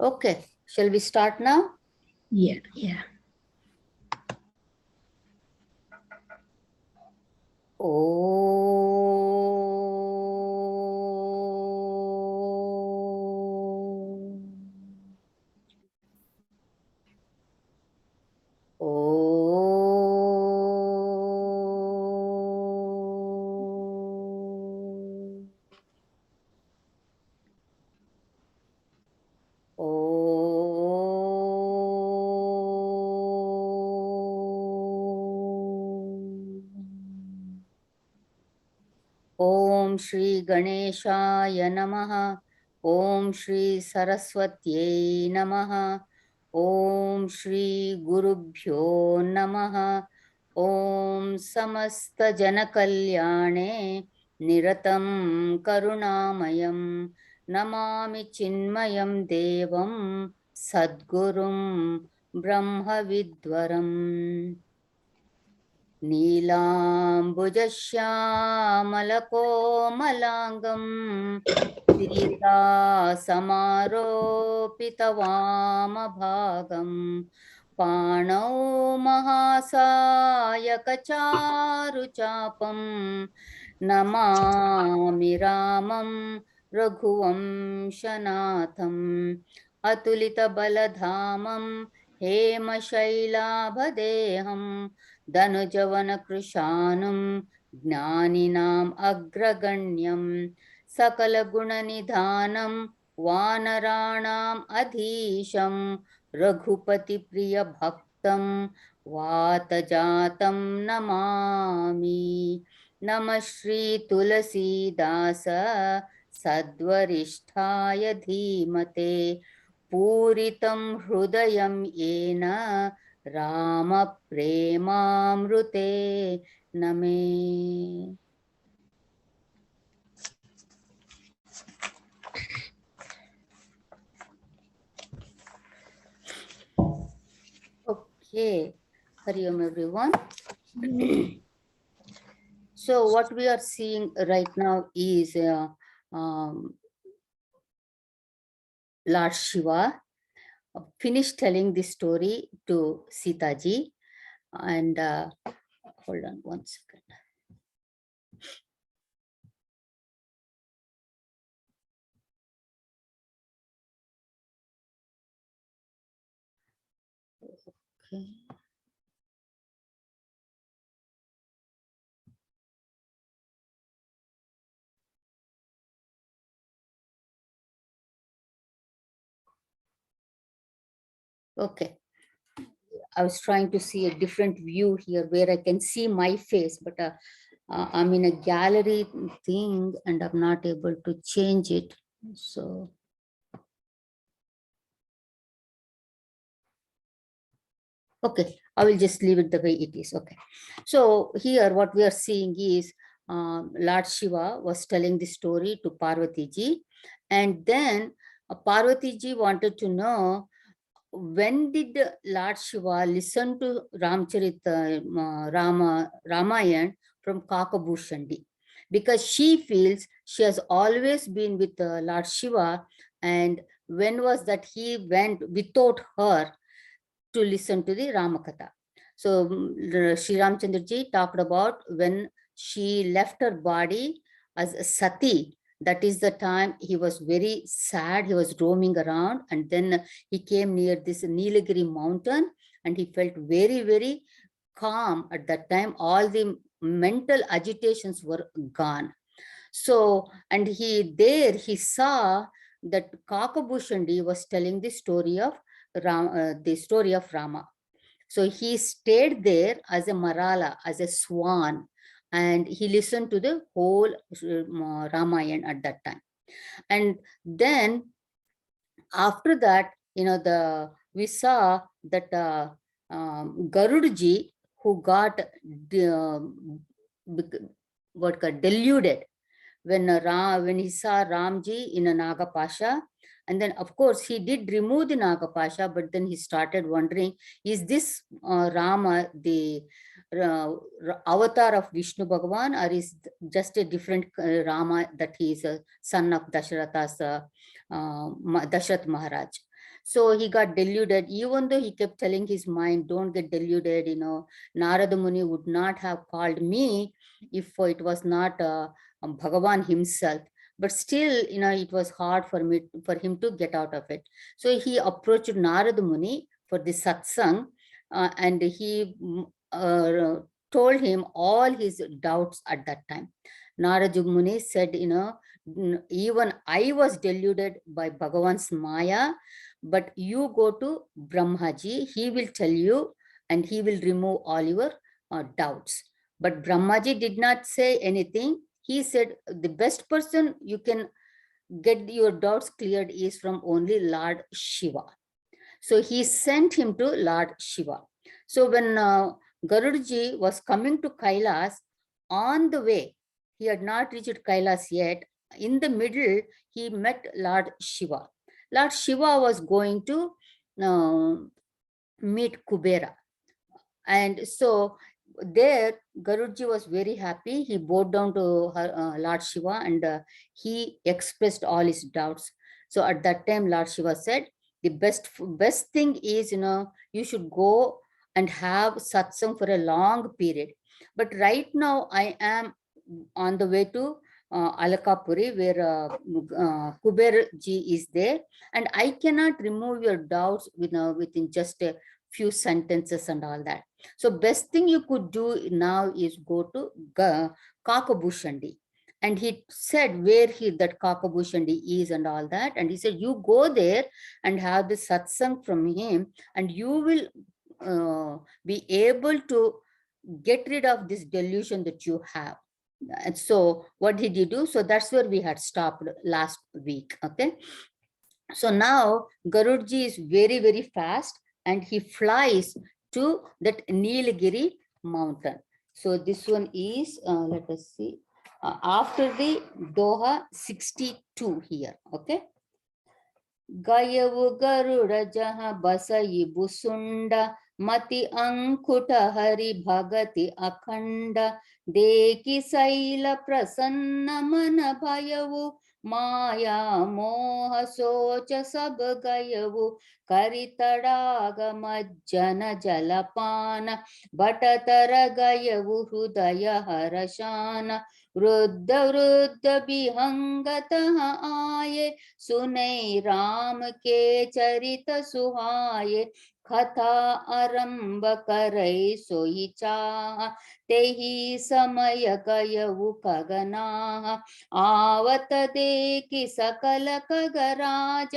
Okay, shall we start now? Yeah. Om Shri Ganeshaya Namaha. Om Shri Saraswatyai Namaha. Om Shri Gurubhyo Namaha. Om Samasta Janakalyane Niratam Karunamayam Namami Chinmayam Devam Sadgurum Brahma Vidwaram. नीलाम्बुजश्यामलकोमलाङ्गं सीतासमारोपितवामभागं पाणौ महासायकचारुचापं Namami रामं रघुवंशनाथम् अतुलितबलधामं हेमशैलाभदेहं धनुजवनकृशानं ज्ञानिनाम् अग्रगण्यं सकलगुणनिधानं वानराणाम् अधीशं रघुपतिप्रियभक्तं वातजातं नमामि। नमः श्रीतुलसीदास सद्वरिष्ठाय धीमते पूरितं हृदयं येन रामप्रेमामृते नमे। Okay, Hari Om everyone. So what we are seeing right now is Lord Shiva finished telling this story to Sita ji, and hold on one second. Okay. Okay. I was trying to see a different view here where I can see my face, but I'm in a gallery thing and I'm not able to change it. So, okay, I will just leave it the way it is. Okay. So here what we are seeing is Lord Shiva was telling the story to Parvati ji, and then Parvati ji wanted to know, when did Lord Shiva listen to Ramayan from Kakabhushandi? Because she feels she has always been with Lord Shiva, and when was that he went without her to listen to the Ramakatha? So Sri Ramchandra ji talked about when she left her body as a sati. That is the time he was very sad. He was roaming around, and then he came near this Nilagiri mountain, and he felt very, very calm at that time. All the mental agitations were gone. So, and he saw that Kakabhushandi was telling the story of Rama. So he stayed there as a Marala, as a swan, and he listened to the whole Ramayana at that time. And then after that, we saw that Garudji, who got deluded when he saw Ramji in a Nagapasha. And then, of course, he did remove the Nagapasha, but then he started wondering, is this Rama the avatar of Vishnu Bhagavan, or is just a different Rama, that he is a son of Dasharath Maharaj? So he got deluded, even though he kept telling his mind, don't get deluded, Narada Muni would not have called me if it was not Bhagavan himself. But still, it was hard for him to get out of it. So he approached Narada Muni for the satsang, and he told him all his doubts at that time. Narada Muni said, even I was deluded by Bhagavan's Maya, but you go to Brahmaji, he will tell you and he will remove all your doubts. But Brahmaji did not say anything. He said, the best person you can get your doubts cleared is from only Lord Shiva. So he sent him to Lord Shiva. So when Garudaji was coming to Kailas, on the way, he had not reached Kailas yet. In the middle, he met Lord Shiva. Lord Shiva was going to uh, meet Kubera. And so there, Garudaji was very happy. He bowed down to Lord Shiva, and he expressed all his doubts. So at that time, Lord Shiva said, the best thing is, you should go and have satsang for a long period. But right now, I am on the way to Alakapuri, where Kuberji is there, and I cannot remove your doubts within just a few sentences and all that. So best thing you could do now is go to Kakabhushandi. And he said where that Kakabhushandi is and all that. And he said, you go there and have the satsang from him, and you will be able to get rid of this delusion that you have. And so what did he do? So that's where we had stopped last week. Okay. So now Garudji is very, very fast, and he flies to that Nilgiri mountain. So this one is, let us see, after the Doha 62 here. Okay. Gayavu Garuda Jaha Basayi Busunda Mati Ankuta Hari Bhagati Akhanda Deki Saila Prasanna Mana Bhayavu Maya Moha Socha Sab Gayavu Karitadaga Majjana Jalapana Bhatatara Gayavu Hudaya Harashana Vruddha Vruddha Bihangataha Aye सुनै राम के चरित सुहाये कथा आरंभ करे सोई चाह तेहि समय गयउ खगना आवत देखि सकल खगराज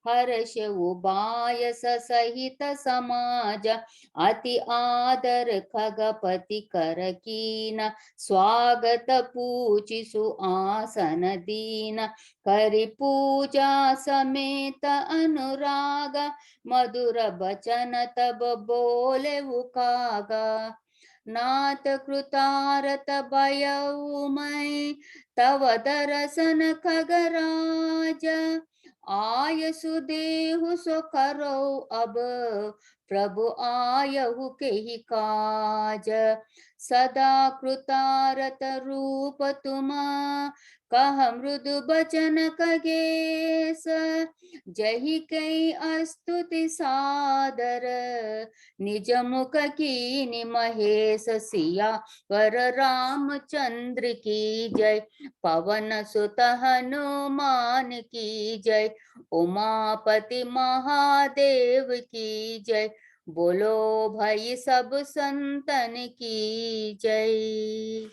हर्ष उबाय सहित समाज अति आदर खगपति कर कीन स्वागत पूछि सुआसन दीन करि पूजा समेत अनुराग मधुर बचन तब बोले उकागा नाथ कृतारत भयउ मैं तव दरसन खगराज आय सुदेहु सो करो अब प्रभु आयहु के ही काज सदा कृतारत रूप तुम कह मृदु बचन खगेश जहि कई अस्तुति सादर निज मुख कीनि महेश सिया वर रामचंद्र की जय पवन सुत हनुमान की जय उमापति महादेव की जय बोलो भाई सब संतन की जय.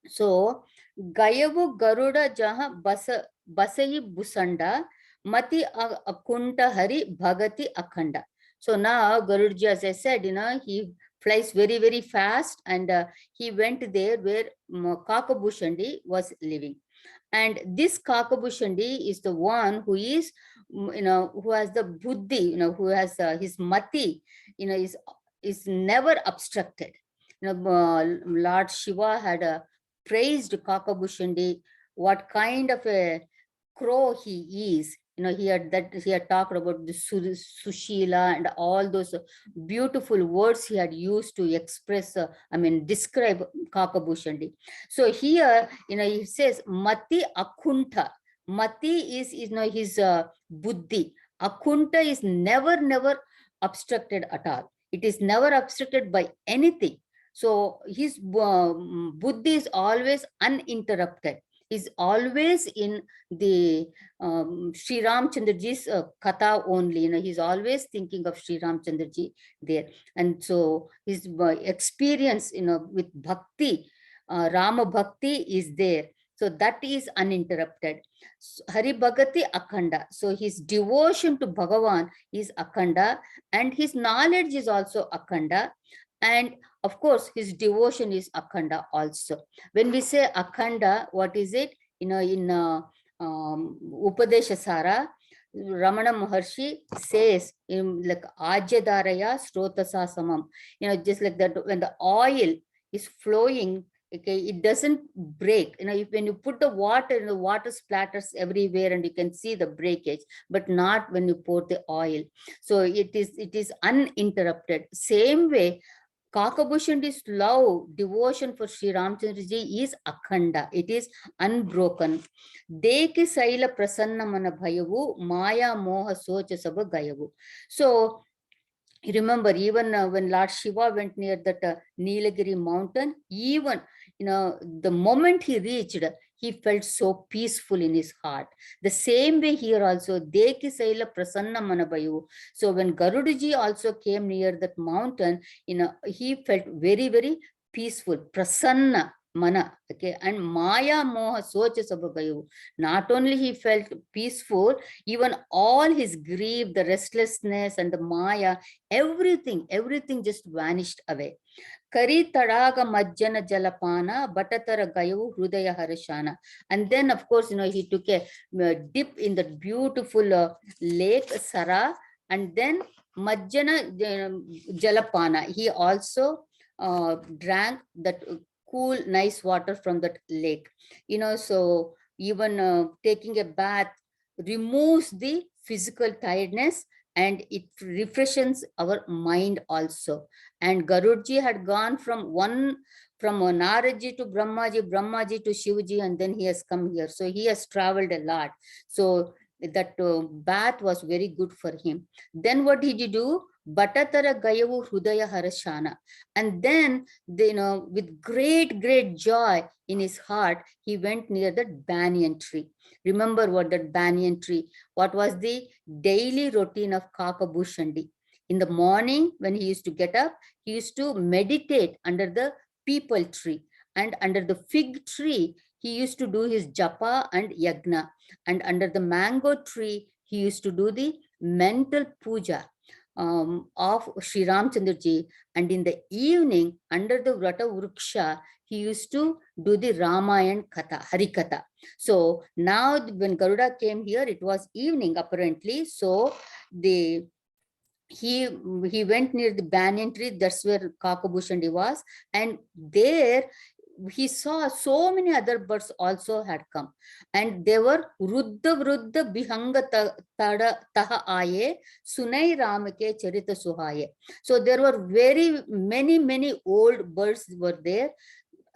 So Gayavu Garuda Jaha Basayi Busanda Mati Akunta Hari Bhagati Akhanda. So now Garudaji, as I said, he flies very, very fast, and he went there where Kakabhushandi was living. And this Kakabhushandi is the one who is, who has the buddhi, who has his mati, is never obstructed. Lord Shiva had praised Kakabhushandi, what kind of a crow he is. He had talked about the Sushila and all those beautiful words he had used to express, describe Kakabhushandi. So here, he says, Mati Akunta. Mati is his buddhi. Akunta is never obstructed at all. It is never obstructed by anything. So his buddhi is always uninterrupted. Is always in the Sri Ramchandraji's katha only. He's always thinking of Sri Ramchandraji there, and so his experience, with bhakti, Rama bhakti is there. So that is uninterrupted. Hari Bhagati Akhanda. So his devotion to Bhagavan is Akhanda, and his knowledge is also Akhanda. And of course, his devotion is Akhanda also. When we say Akhanda, what is it? In Upadesha Sara, Ramana Maharshi says, like Ajyadaraya Srotasa Samam. Just like that, when the oil is flowing, okay, it doesn't break. When you put the water splatters everywhere and you can see the breakage, but not when you pour the oil. So it is uninterrupted. Same way, Kakabhushan's love, devotion for Sri Ramchandraji is akhanda. It is unbroken. Deki saila prasanna mana bhayavu, maya moha socha sabha gayavu. So remember, even when Lord Shiva went near that Nilagiri mountain, even the moment he reached, he felt so peaceful in his heart. The same way here also, Deki Saila Prasanna Manabayu. So when Garudaji also came near that mountain, he felt very, very peaceful. Prasanna Mana. Okay, and Maya Moha Socha Sabagayu. Not only he felt peaceful, even all his grief, the restlessness, and the Maya, everything just vanished away. Kari Tadaga Majjana Jalapana, Batatara Gayu, Hrudaya Harashana. And then, of course, he took a dip in that beautiful lake, Sara, and then Majjana Jalapana. He also drank that cool, nice water from that lake. So even taking a bath removes the physical tiredness and it refreshes our mind also. And Garudji had gone from Naraji to Brahmaji to Shivji, and then he has come here. So he has traveled a lot. So that bath was very good for him. Then what did he do? Batatara Gayavu Hrudaya Harashana. And then, with great joy in his heart, he went near that banyan tree. Remember what that banyan tree, what was the daily routine of Kakabhushandi? In the morning, when he used to get up, he used to meditate under the peepal tree. And under the fig tree, he used to do his japa and yagna. And under the mango tree, he used to do the mental puja of Sri Ramchandraji. And in the evening, under the Vrata Vruksha, he used to do the Ramayan Katha, Harikatha. So now when Garuda came here, it was evening apparently. So he went near the banyan tree. That's where Kakabhushandi was. And there he saw so many other birds also had come, and they were Ruddha Bihanga Taha Aye Sunai Ramake Charita Suhaye. So there were very many old birds were there.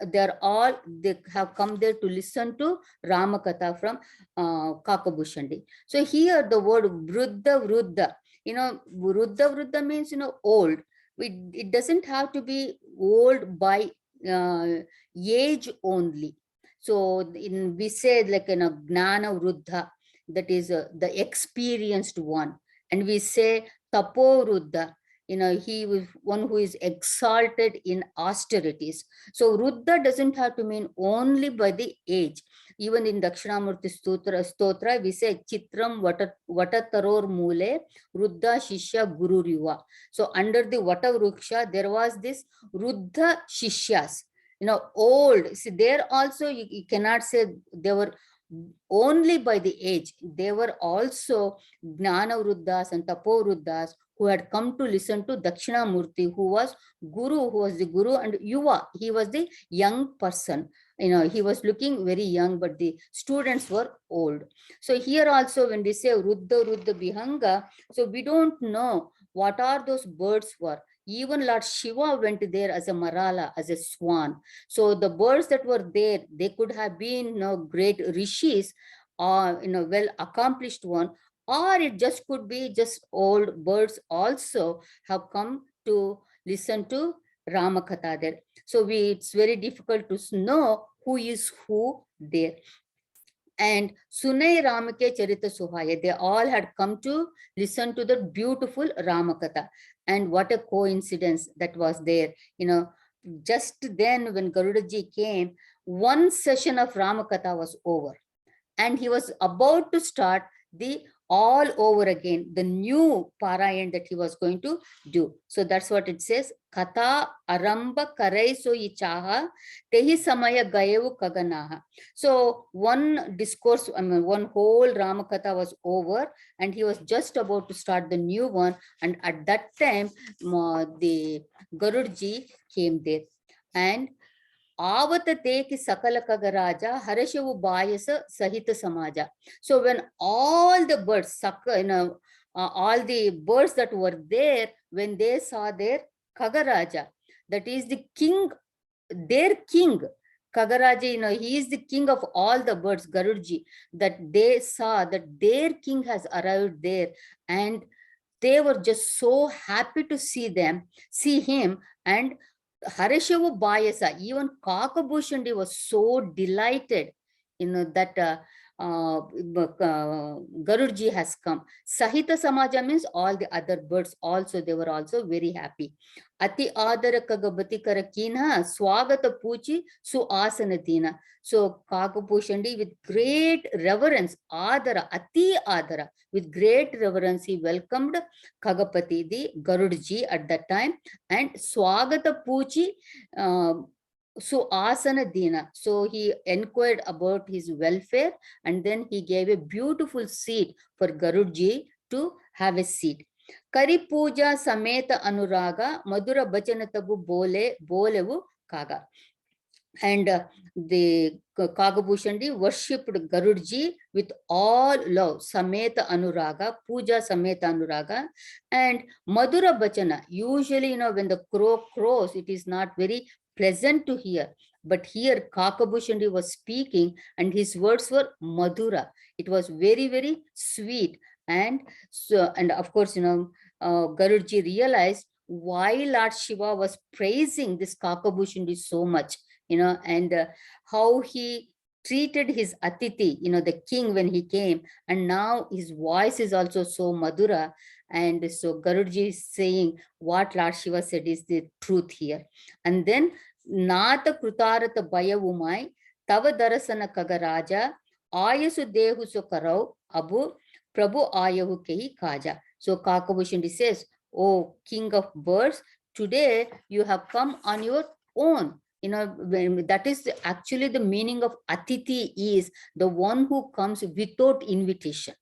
They have come there to listen to Ramakatha from Kakabhushandi. So here the word Vruddha, Vruddha means, old. It doesn't have to be old by age only. So we say like Gnana Vruddha, that is the experienced one. And we say Tapo Vruddha, he was one who is exalted in austerities. So Ruddha doesn't have to mean only by the age. Even in Dakshinamurti Stotra, we say Chitram Vatataror Mule, Ruddha Shishya Guru Riva. So under the Vata Vruksha, there was this Ruddha Shishyas, old. See, there also you cannot say they were only by the age. They were also Gnana Vruddhas and Tapo Vruddhas who had come to listen to Dakshinamurti, who was the Guru, and Yuva, he was the young person. He was looking very young, but the students were old. So here also when we say Ruddha Bihanga, so we don't know what are those birds were. Even Lord Shiva went there as a Marala, as a swan. So the birds that were there, they could have been great rishis or well accomplished one, or it just could be just old birds also have come to listen to Ramakatha there. So it's very difficult to know who is who there. And Sunai Ramake Charita Suhaya, they all had come to listen to the beautiful Ramakatha. And what a coincidence that was there. Just then when Garudaji came, one session of Ramakatha was over, and he was about to start the all over again, the new parayan that he was going to do. So that's what it says. Katha aramba karai so ichaha tehi samaya gayevu kaganaha. So one discourse, one whole Ramakatha was over, and he was just about to start the new one. And at that time, the Garudji came there. And Avatate ki sakala kagaraja harashavu bayasa sahita samaja. So when all the birds, all the birds that were there, when they saw their Kagaraja, that is the king, their king, Kagaraja, he is the king of all the birds, Garudji, that they saw that their king has arrived there, and they were just so happy to see him. And Harishavu Bayasa, even Kakabhushandi was so delighted, that Garudji has come. Sahita Samaja means all the other birds also, they were also very happy. Ati Adara Kagabati Karakina, Swagata Puchi, Su Asanatina. So Kakabhushandi, with great reverence, Adara, Ati Adara, with great reverence, he welcomed Kagapati, the Garudji at that time, and Swagata Puchi, so Asana Dina. So he inquired about his welfare, and then he gave a beautiful seat for Garudji to have a seat. Kari Puja Sameta Anuraga, Madura Bachanatabu Bolevu Kaga. And the Kagabhushandi worshipped Garudji with all love, Sameta Anuraga, Puja Sameta Anuraga, and Madhura Bachana. Usually, when the crow crows, it is not very pleasant to hear. But here Kakabhushandi was speaking, and his words were Madhura. It was very, very sweet. And so, and of course, Garudji realized why Lord Shiva was praising this Kakabhushandi so much. And how he treated his Atiti, the king, when he came, and now his voice is also so Madhura. And so Garudji is saying what Lord Shiva said is the truth here. And then Nata Krutarata Bayavumai, Tava Darasana Kagaraja, Ayasu Dehu Sokarau, Abu Prabhu Ayahu Kehi Kaja. So Kakabhushandi says, "Oh, king of birds, today you have come on your own." That is actually the meaning of Atiti, is the one who comes without invitation.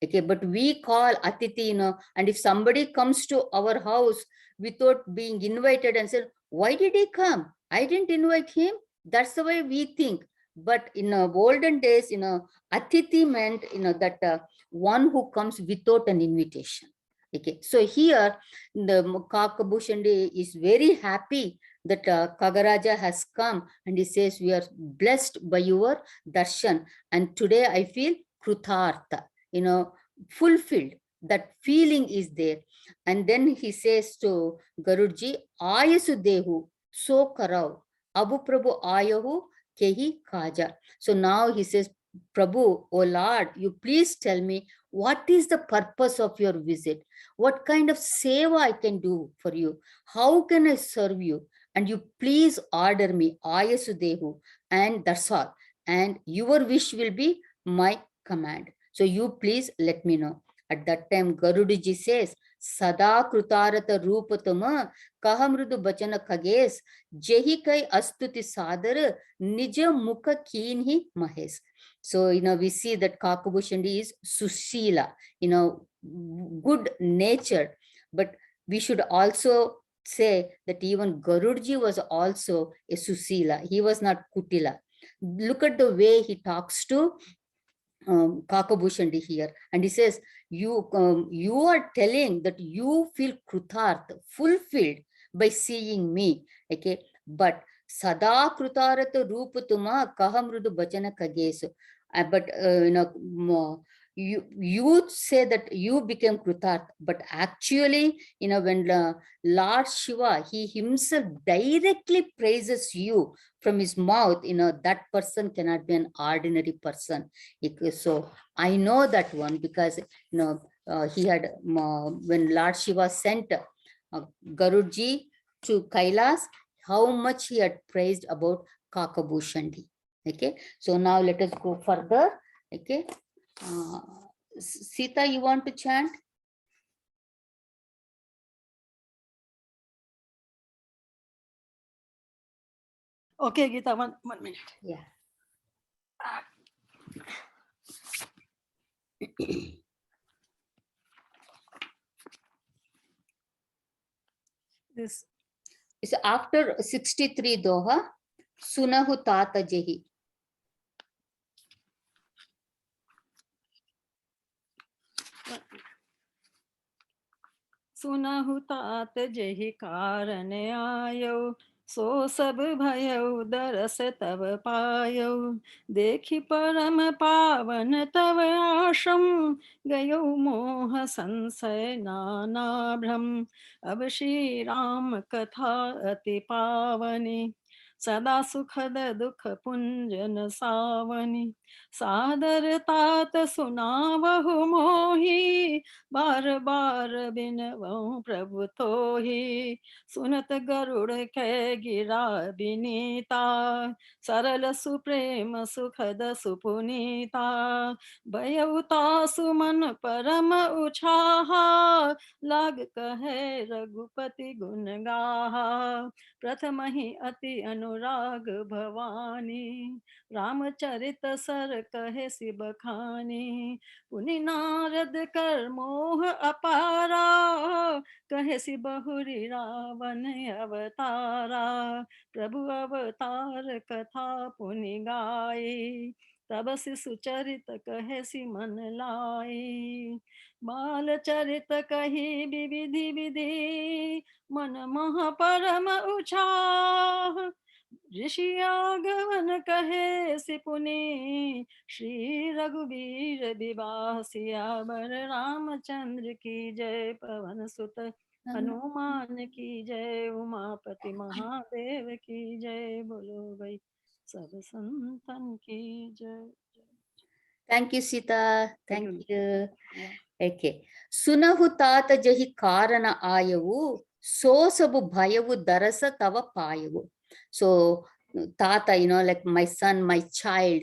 Okay, but we call Atiti, and if somebody comes to our house without being invited and said, "Why did he come? I didn't invite him." That's the way we think. But in olden days, Atiti meant, that one who comes without an invitation. Okay, so here the Kakabhushandi is very happy that Kagaraja has come, and he says, "We are blessed by your darshan, and today I feel kruthartha, fulfilled." That feeling is there. And then he says to Garudji, "Ayasu dehu so karau, Abu Prabhu ayahu kehi kaja." So now he says, "Prabhu, oh Lord, you please tell me, what is the purpose of your visit? What kind of seva I can do for you? How can I serve you? And you please order me, Ayasu dehu, and that's all. And your wish will be my command. So you please let me know." At that time, Garudiji says, "Sada krutarata rupatama kahamrudu bachana kages jehi kai astuti sadar nija mukha keenhi mahes." So, we see that Kakabhushandi is Susila, good nature. But we should also say that even Garudji was also a Susila. He was not Kutila. Look at the way he talks to Kakabhushandi here. And he says, you are telling that you feel krutharth, fulfilled by seeing me. Okay, but sada krutarat rupatuma kahamrudu bachana kagesu. But you say that you became Krutarth, but actually, when Lord Shiva, he himself directly praises you from his mouth, that person cannot be an ordinary person. So I know that one, because he had when Lord Shiva sent Garudji to Kailas, how much he had praised about Kakabhushandi. Okay, so now let us go further. Okay, Sita, you want to chant? Okay, Gita, one minute. Yeah. This It's after 63 doha, Sunahu Tata Jehi. सुनहु तात जेहि कारण आयो, सो सब भयउ दरस तब पायो। देखि परम पावन तव आश्रम, गयो मोह संशय नाना भ्रम। अब श्री राम कथा अति पावनी, सदा सुखद दुख पुंजन सावनी। सादर तात सुनावहु मोहि, बार बार बिनवऊँ प्रभु तोहि। सुनत गरुड़ कै गिरा बिनीता, सरल सुप्रेम सुखद सुपुनीता। भयउ तासु मन परम उछाहा, लाग कहे रघुपति गुण गाहा। प्रथम ही अति अनुराग भवानी, रामचरित सर कहे सि बखानी। पुनि नारद कर मोह अपारा, कहे सि बहुरी रावण अवतारा। प्रभु अवतार कथा पुनि गाई, तब सि सुचरित कहे सि मन लाई। बाल चरित कही विविधि विधि, मन मह परम उछाह। ऋषि आगमन कहे सि पुनि, श्री रघुवीर विवाह सियावर रामचंद्र की जय। पवन सुत हनुमान की जय, उमापति महादेव की जय। बोलो भाई सब संतन की जय। Thank you, Sita. Thank Thank you. you. Yeah. Okay. Sunahu Tata Jahi Karana Ayavu, so sabu bhayavu darasa tava payavu. So, Tata, like my son, my child,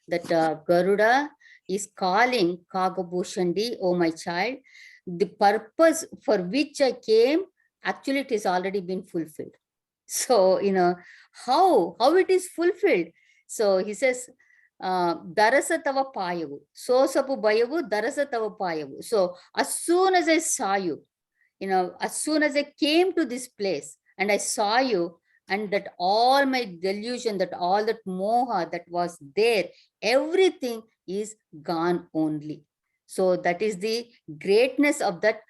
that Garuda is calling Kagabhushandi, oh my child. The purpose for which I came, actually, it has already been fulfilled. So, how it is fulfilled. So he says, Darasa tava payavu. So sapu bayavu, darasa tava payavu. So as soon as I saw you, as soon as I came to this place and I saw you, and that all my delusion, that all that moha that was there, everything is gone only. So that is the greatness of that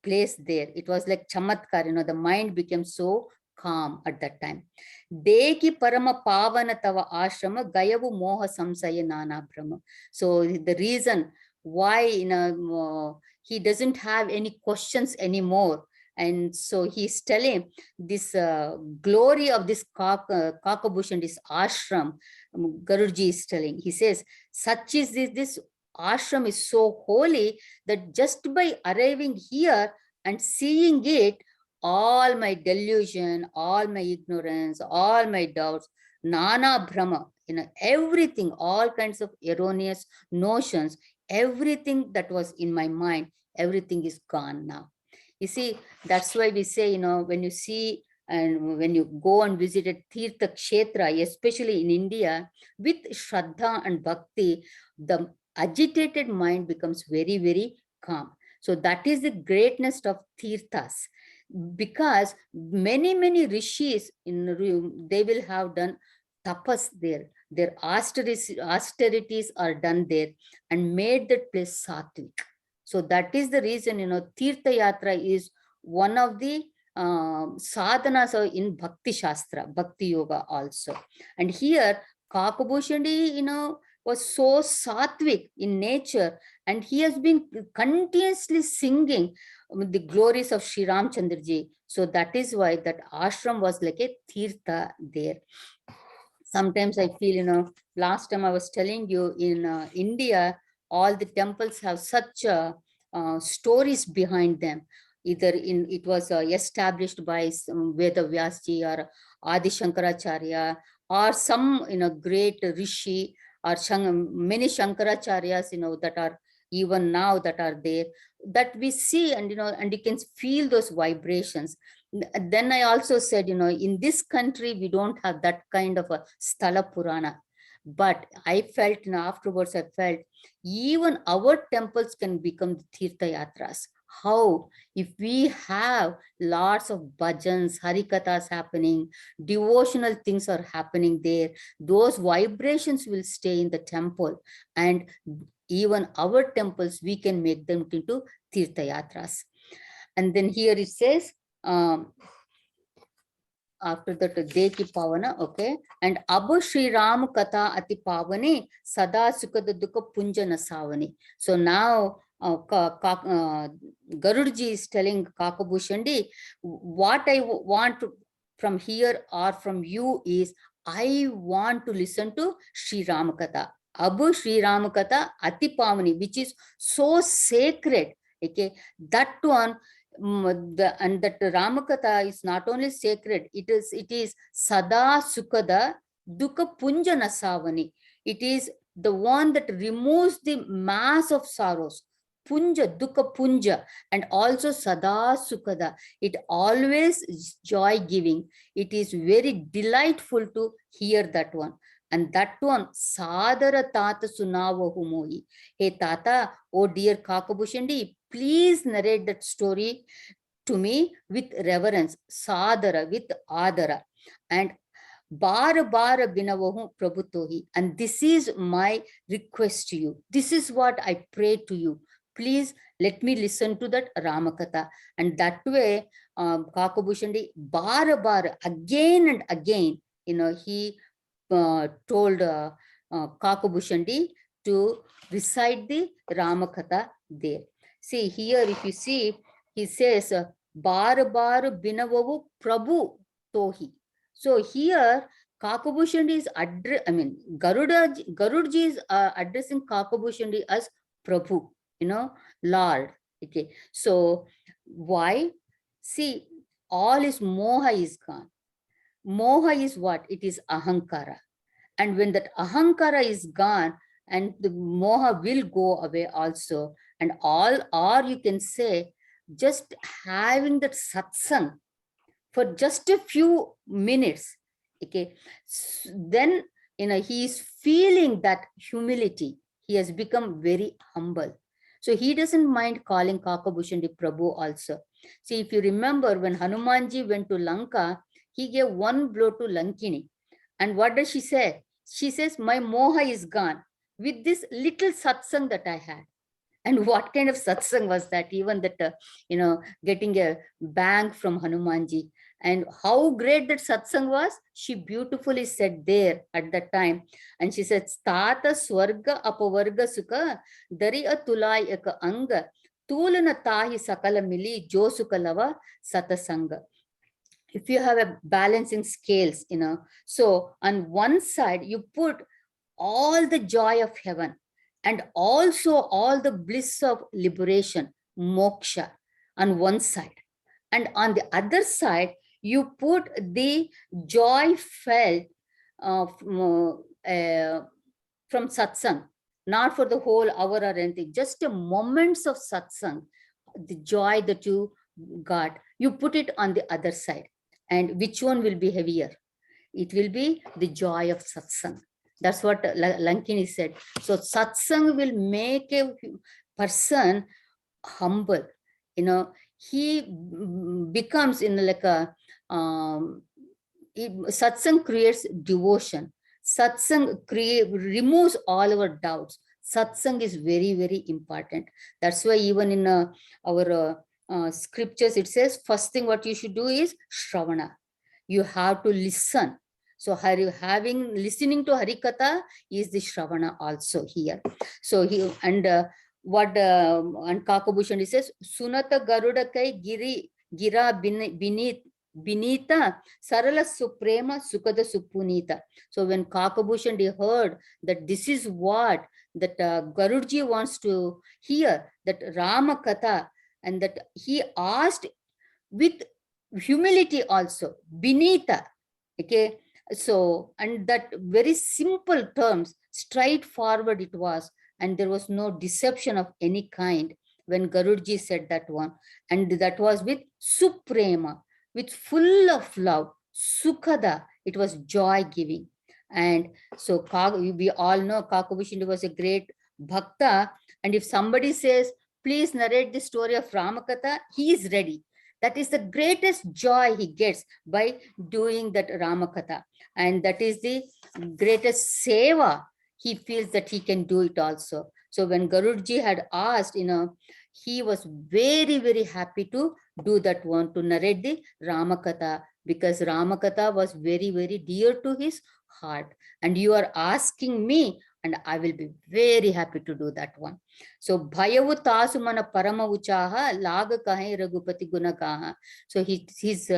place there. It was like chamatkar, the mind became so calm at that time. Deki parama pavana tava ashrama gayavu moha samsaya nana brahma. So the reason why, he doesn't have any questions anymore. And so he's telling this glory of this Kakabhush, this ashram. Garuji is telling, he says, such is this ashram is so holy that just by arriving here and seeing it, all my delusion, all my ignorance, all my doubts, nana brahma, everything, all kinds of erroneous notions, everything that was in my mind, everything is gone now. You see, that's why we say, when you see and when you go and visit a Tirtha Kshetra, especially in India, with Shraddha and Bhakti, the agitated mind becomes very, very calm. So that is the greatness of Tirthas, because many, many rishis they will have done tapas there. Their austerities are done there and made that place sattvic. So that is the reason, Tirtha Yatra is one of the sadhanas in Bhakti Shastra, Bhakti Yoga also. And here, Kakabhushandi, was so sattvic in nature, and he has been continuously singing the glories of Sri Ramchandraji. So that is why that ashram was like a tirtha there. Sometimes I feel, last time I was telling you, in India, all the temples have such stories behind them. Either it was established by some Veda Vyasji or Adi Shankaracharya, or some great rishi, or many Shankaracharyas that are even now that are there, that we see, and you can feel those vibrations. Then I also said, in this country, we don't have that kind of a Sthala Purana. But I felt, afterwards, I felt even our temples can become the Tirtha Yatras. How? If we have lots of bhajans, harikathas happening, devotional things are happening there, those vibrations will stay in the temple. And even our temples, we can make them into Tirtha Yatras. And then here it says, after that, Deki Pavana, okay. And Abu Sri Ram Katha Ati Pavani, Sada Sukada Dukha Punjana Savani. So now Garudji is telling Kakabhushandi, what I want from here or from you is, I want to listen to Sri Ram Katha. Abu Sri Ram Katha Ati Pavani, which is so sacred. Okay, that one. And that Ramakatha is not only sacred, it is Sada Sukada Dukkha Punja Nasavani. It is the one that removes the mass of sorrows. Punja, Dukkha Punja, and also Sada Sukada. It always is joy giving. It is very delightful to hear that one. And that one, Sadara Tata Sunava Humoi. Hey Tata, oh dear Kakabhushandi, please narrate that story to me with reverence, sadara, with adara. And bar bar binavahu prabhutohi. And this is my request to you. This is what I pray to you. Please let me listen to that Ramakatha. And that way, Kakabhushandi, bar again and again, he told Kakabhushandi to recite the Ramakatha there. See here, if you see, he says, bar bar binavavu Prabhu tohi. So here, Kakabhushandi is Garudji is addressing Kakabhushandi as Prabhu, Lord. Okay. So why? See, all is moha is gone. Moha is what? It is ahankara. And when that ahankara is gone, and the moha will go away also, and all, or you can say, just having that satsang for just a few minutes, okay, then he is feeling that humility. He has become very humble. So he doesn't mind calling Kakabhushandi Prabhu also. See, if you remember, when Hanumanji went to Lanka, he gave one blow to Lankini. And what does she say? She says, my moha is gone with this little satsang that I had. And what kind of satsang was that? Even that, getting a bang from Hanumanji. And how great that satsang was, she beautifully said there at that time. And she said, Stata swarga apavarga sukha, dari atulai eka anga, tulana tahi sakala mili jo sukalava satasanga. If you have a balancing scales, so on one side, you put all the joy of heaven, and also all the bliss of liberation, moksha, on one side. And on the other side, you put the joy felt from satsang, not for the whole hour or anything, just a moments of satsang, the joy that you got, you put it on the other side. And which one will be heavier? It will be the joy of satsang. That's what Lankini said. So satsang will make a person humble. He becomes like a satsang creates devotion. Satsang removes all our doubts. Satsang is very, very important. That's why even in our scriptures, it says, first thing what you should do is Shravana. You have to listen. So listening to Harikatha is the Shravana also here. So he and and Kakabhushan says, Sunata Garuda Kai Gira Binita Sarala Suprema Sukada Supunita. So when Kakabhushan heard that this is what that Garudji wants to hear, that Rama Katha, and that he asked with humility also, Binita. Okay, so, and that very simple terms, straightforward it was, and there was no deception of any kind when Garudji said that one. And that was with Suprema, with full of love, Sukhada, it was joy giving. And so we all know Kakabhushan was a great bhakta, and if somebody says, please narrate the story of Ramakatha, he is ready. That is the greatest joy he gets by doing that Ramakatha. And that is the greatest seva he feels that he can do it also. So when Garudji had asked, he was very, very happy to do that one, to narrate the Ramakatha, because Ramakatha was very, very dear to his heart. And you are asking me, and I will be very happy to do that one. So bhayavu tasu mana parama uchaha laga kahe raghupati gunakaha. So his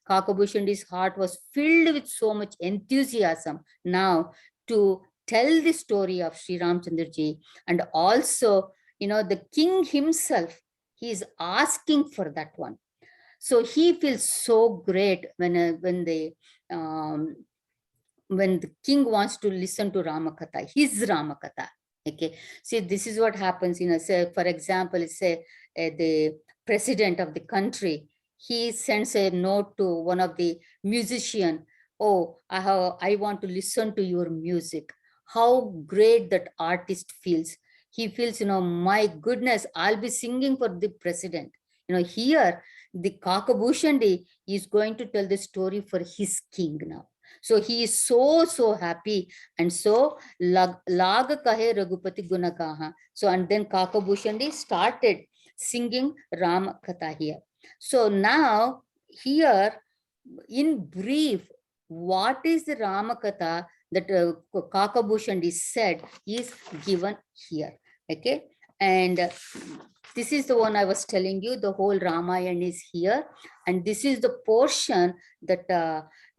Kakabhushan's heart was filled with so much enthusiasm now to tell the story of Sri Ramchandra ji. And also, the king himself, he is asking for that one. So he feels so great um, when the king wants to listen to Ramakatha, his Ramakatha. Okay, see, this is what happens. Say, for example, say the president of the country, he sends a note to one of the musician. Oh, I want to listen to your music. How great that artist feels. He feels, my goodness, I'll be singing for the president. Here the Kakabhushandi is going to tell the story for his king now. So he is so happy. And so Laga Kahe Raghupati Gunakaha. So and then Kakabhushandi started singing Ram Katha here. So now here in brief, what is the Rama Katha that Kakabhushandi said is given here. Okay. And this is the one I was telling you, the whole Ramayana is here. And this is the portion that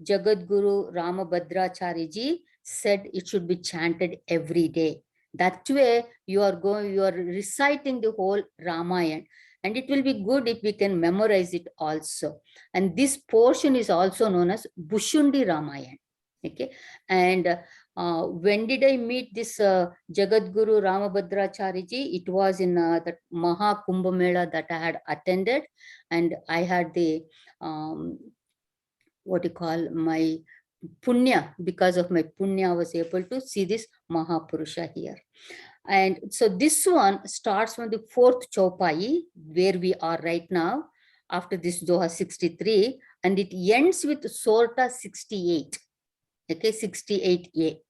Jagadguru Ramabhadracharya ji said it should be chanted every day. That way you are reciting the whole Ramayana. And it will be good if we can memorize it also. And this portion is also known as Bushundi Ramayana. Okay. And when did I meet this Jagadguru Ramabhadracharya ji? It was in that Maha Kumbh Mela that I had attended, and I had the what you call my punya. Because of my punya, I was able to see this Mahapurusha here. And so this one starts from the fourth Chaupai, where we are right now, after this Doha 63, and it ends with Sorta 68. Okay, 68A.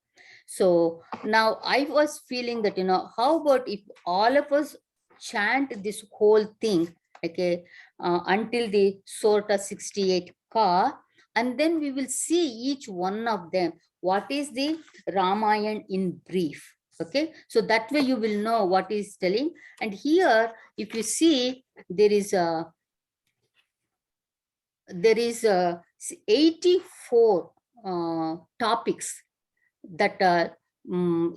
So now I was feeling that, how about if all of us chant this whole thing, okay, until the Sorta 68 Ka, and then we will see each one of them. What is the Ramayana in brief? Okay, so that way you will know what is telling. And here, if you see, there is 84 topics that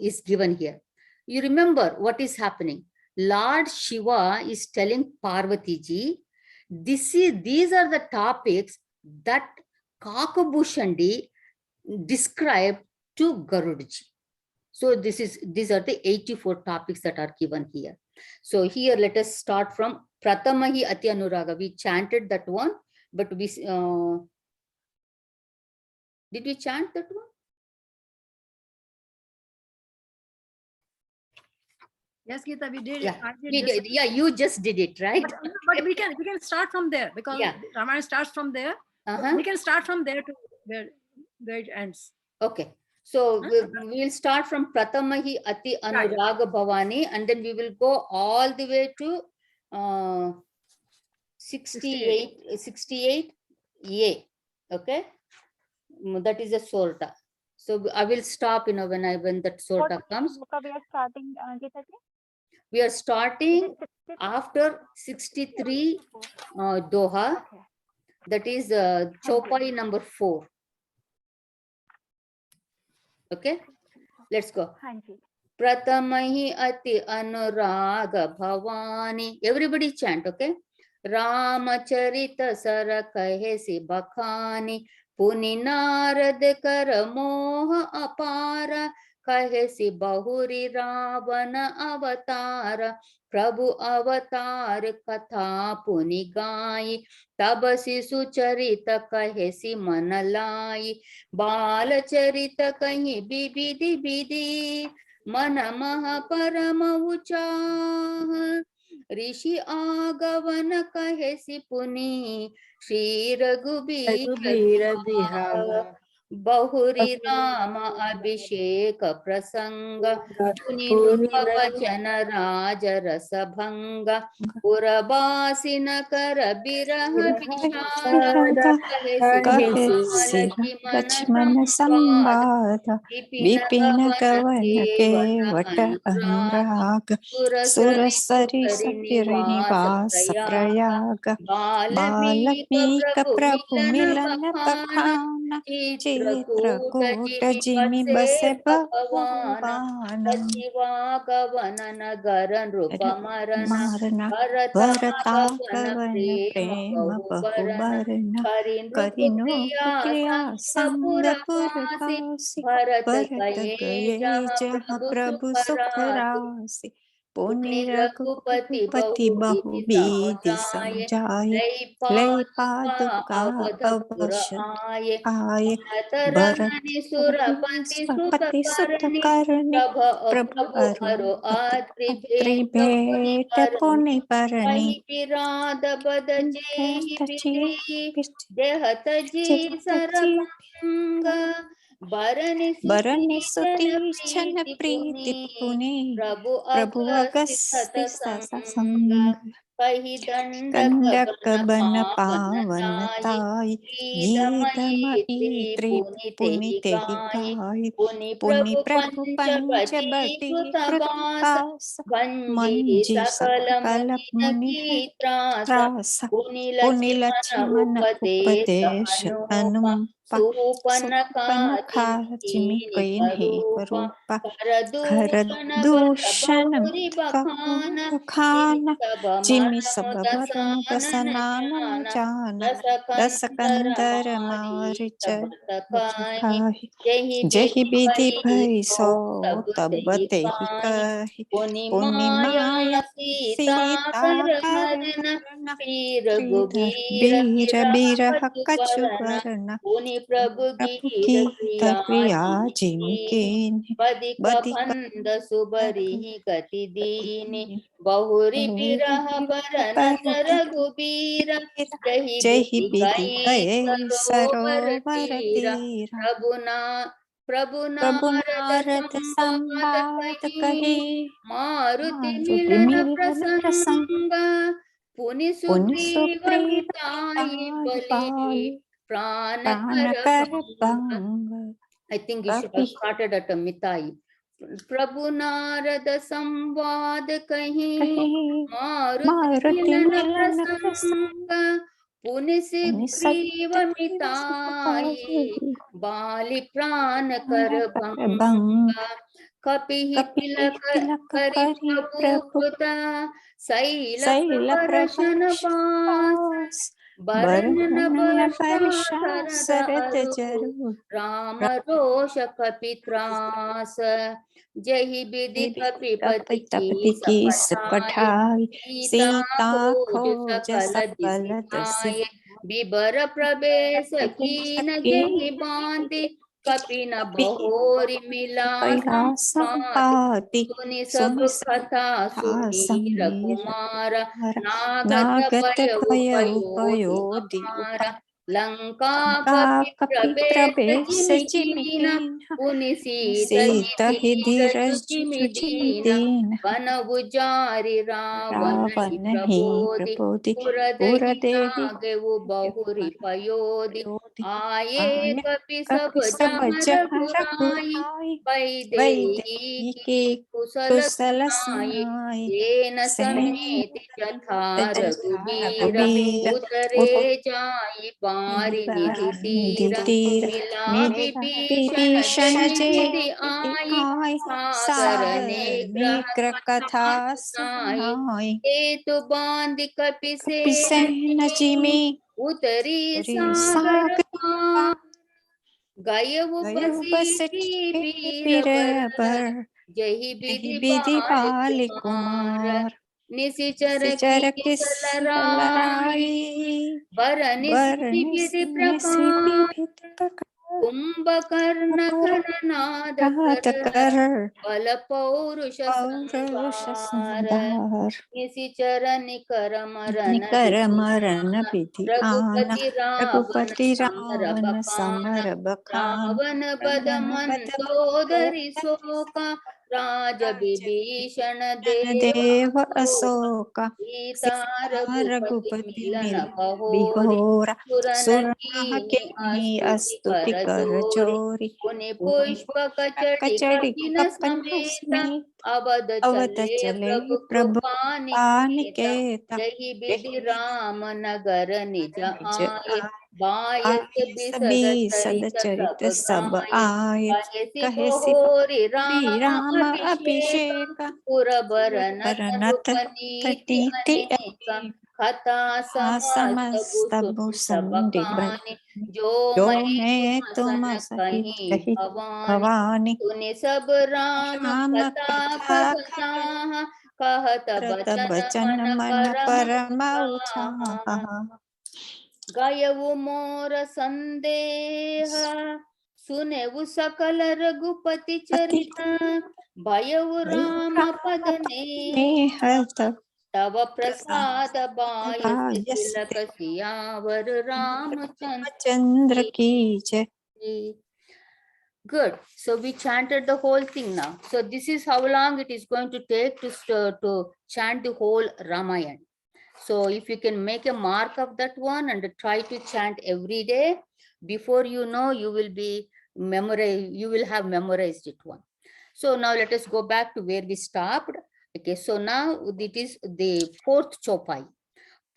is given here. You remember what is happening. Lord Shiva is telling Parvati ji, these are the topics that Kakabhushandi described to Garudji. So these are the 84 topics that are given here. So here let us start from Pratamahi Ati Anuraga. We chanted that one, but we did we chant that one? Yes, Geeta, we did. Yeah, we did. Yeah, you just did it, right? But we can start from there, because yeah. Ramayana starts from there. We can start from there to where it ends. Okay. So we'll start from Pratamahi Ati Anuraga Bhavani, and then we will go all the way to 68. 68. Yeah. Okay. that is a sorta. So I will stop, when that sorta comes. What we are starting, Gita ji? We are starting after 63 Doha. Okay. That is Chopai number 4. Okay, let's go. Pratamahi ati anuraga bhavani. Everybody chant, okay? Ramacharita sara kahesi bakhani. Puni narad kar moha apara. Kahesi bahuri ravana avatara. Prabhu avatar katha puni gai. Tabasi sucharita kahesi manalai. बाल चरित कहीं बिबिधि विधि मन मह परम उचाह ऋषि आगवन कहे सिपुनि श्री रघुबीर बिहार बहुरी राम अभिषेक प्रसंग पुनि नृप वचन राज रस भंग पुरबासिन कर बिरह विषाद कहे लक्ष्मण संवाद विपिन गवन केवट अनुराग सुरसरि निवास प्रयाग बाल्मीक प्रभु मिलन बखान चित्रकूट जिमि बसे भगवान कवन नगर नृप मरन भरतागवन प्रेम बहुबरन करिनो क्रिया संग पुरवासी भरत गए जहाँ प्रभु सुख राशि पुनि रघुपति बहु विधि समझाए लय पादुका अवश्य आए भरत सुरपति सुत करने प्रभु अरु अत्रि भेट पुनि परनी देहत जी सरभंग बरनि सुतीक्षण प्रीति पुनि प्रभु अगस्त्य संग कंडक बन पावन ताई गीतमयी त्रिप पुनि तेहि गाय पुनि प्रभु पंच बटी कृतकास मंजी सकल मुनि त्रास पुनि लक्ष्मण उपदेश अनुपा सुपन खाचिमि कई नहीं करूपा खर दूषण खान जिमि सब बरन दसनान जान दस कंदर मारिच जहि विधि भई सो तब तेहि कहि पुनि माया सीता करन वीर बिरह कछु बरन प्रभु की क्रिया जिमि कीन्ह बदि कंद सुबरी गति दीन बहुरी बिरह बरन रघुबीर जहि विधि गए सरोवर तीरा प्रभु प्रभु नारद नारद संवाद कही मारुति मारुति मिलन मिलन प्रसंग पुनि पुनि सुग्रीव सुग्रीव मिताहि मिताहि बलि बाली प्राण प्राण कर कर भंग. भंग I think you should कपि have started at a मिताई. प्रभु नारद संवाद कहीं मारुति मारुति मिलन मिलन प्रसंग पुनि सुग्रीव मिताई बाली प्राण कर भंग कपिहि तिलक करि प्रभु कृत शैल प्रदर्शन पास बरन वर्षा शरद अरु राम रोष कपित्रास जहि विधि कपिपति की की सपठाई पठाई सीता सीता खोज खोज सकल दिसि सकल दसि आए विबर प्रवेश कीन जहि बांधि कपिन बहोरि मिला कैला संपाति संपाति सुनि सब सुनि कथा सुधीर समीर कुमार नागत नागत भय भय उपयोधि उपयोधि अपार उपा लंका कपि कपि प्रवेश प्रवेश जिमि कीन जिमिकीन पुनि सीत सीत ही धीरज धीरज जिमि जिमि दीन दीन बन उजारि रावण ही रावण ही प्रबोधि प्रबोधि पुरदहि पुरदेहि नागेउ बहुरि पयोधि आये कपि सब कपि सब जहाँ जह रघुराई, रघुराई वैदेही वैदेही की के कुशल कुशल सुनाई। सुनाई येन सैन समेत जथा जथा रघुबीर, रघुबीर उतरे जाई बारी निधि निधि तीर। तीर मिला मिला विभीषण विभीषण जय जय विधि विधि आई, आय सागर सागर नेग्रह नेत्र कथा कथा सुनाई। सुनाई हेतु बांध कपि कपि सेन सहन जिमि, जिमि उतरी रे सागर सागर पार। गयउ गयो बसीठी बसठी पीर पीर बर, बर जही जहि विधि विधि बाल बाल कुमार। कुमार निशिचर की सिचर किस सलराई, लराई बरनिस विधि बरनिस प्रकार। विविध प्रकार कुंभकर्ण घननाद रात कर, कर बल पौरुष पौरुष संभार। संभार निशिचर निकर मरन निकर विधि मरण आना, विधि आना रघुपति रावण रघुपति समर रावण बखाना। समर बखान रावण बद रावण बद मंदोदरी मंदोदरी शोका, राज राज विभीषण विभीषण देव देव अशोका। अशोका सीता सीता रघुपति रघुपति मिलन मिलन बहोरी, बिहोरा सुरन सुरनाह के की ही स्तुति स्तुति कर कर जोरी। जोरी पुनि उन पुष्प कचरी कचड़ी कपिन कपन समेत, समेत अवध अवध चले चले प्रभु प्रभु कृपा निकेत। पानिकेत जही विधि यही राम नगर निज निज आए, आए बायस आए बिसद सभी चरित सदचरित सब सब गाये। आए कहेसि कहे सिप बहोरि राम श्री राम अभिषेक, अभिषेक पुरबरनत परनत रूपनीति तटीति अनेक। कथा समस्त समस्त भूषुंड भूषुंडि बखाने, जो जो मैं मैं तुम तुम सन सहित कहीं कही भवानी। भवानी सुनि सब राम राम कथा कथा कथा कथा, कहत करत बचन बचन मन मन परम परम उत्साह। उत्साह गयउ मोर संदेह, सुनेउ सकल रघुपति पति चरित। भयउ भयो राम पद राम ने, नेह तव प्रसाद प्रसाद बायस बायस तिलक सियावर रामचंद्र रामचंद्र की जय की। Good. So we chanted the whole thing now. So this is how long it is going to take to chant the whole Ramayana. So if you can make a mark of that one and try to chant every day, before you know, you will be memorize, you will have memorized it one. So now let us go back to where we stopped. Okay, so now it is the fourth chopai.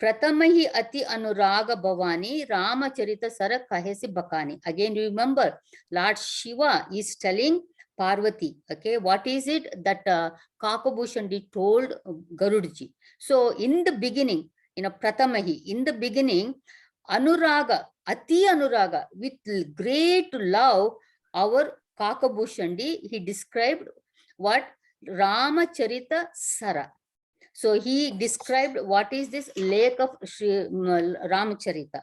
Pratama hi ati anuraga bhavani Ramacharita sara kahesi bakani. Again, remember, Lord Shiva is telling Parvati, okay, what is it that Kakabhushandi told Garudji. So in the beginning, Pratamahi, in the beginning, Anuraga, Ati Anuraga, with great love, our Kakabhushandi, he described what Ramacharita Sara. So he described what is this lake of Sri Ramacharita.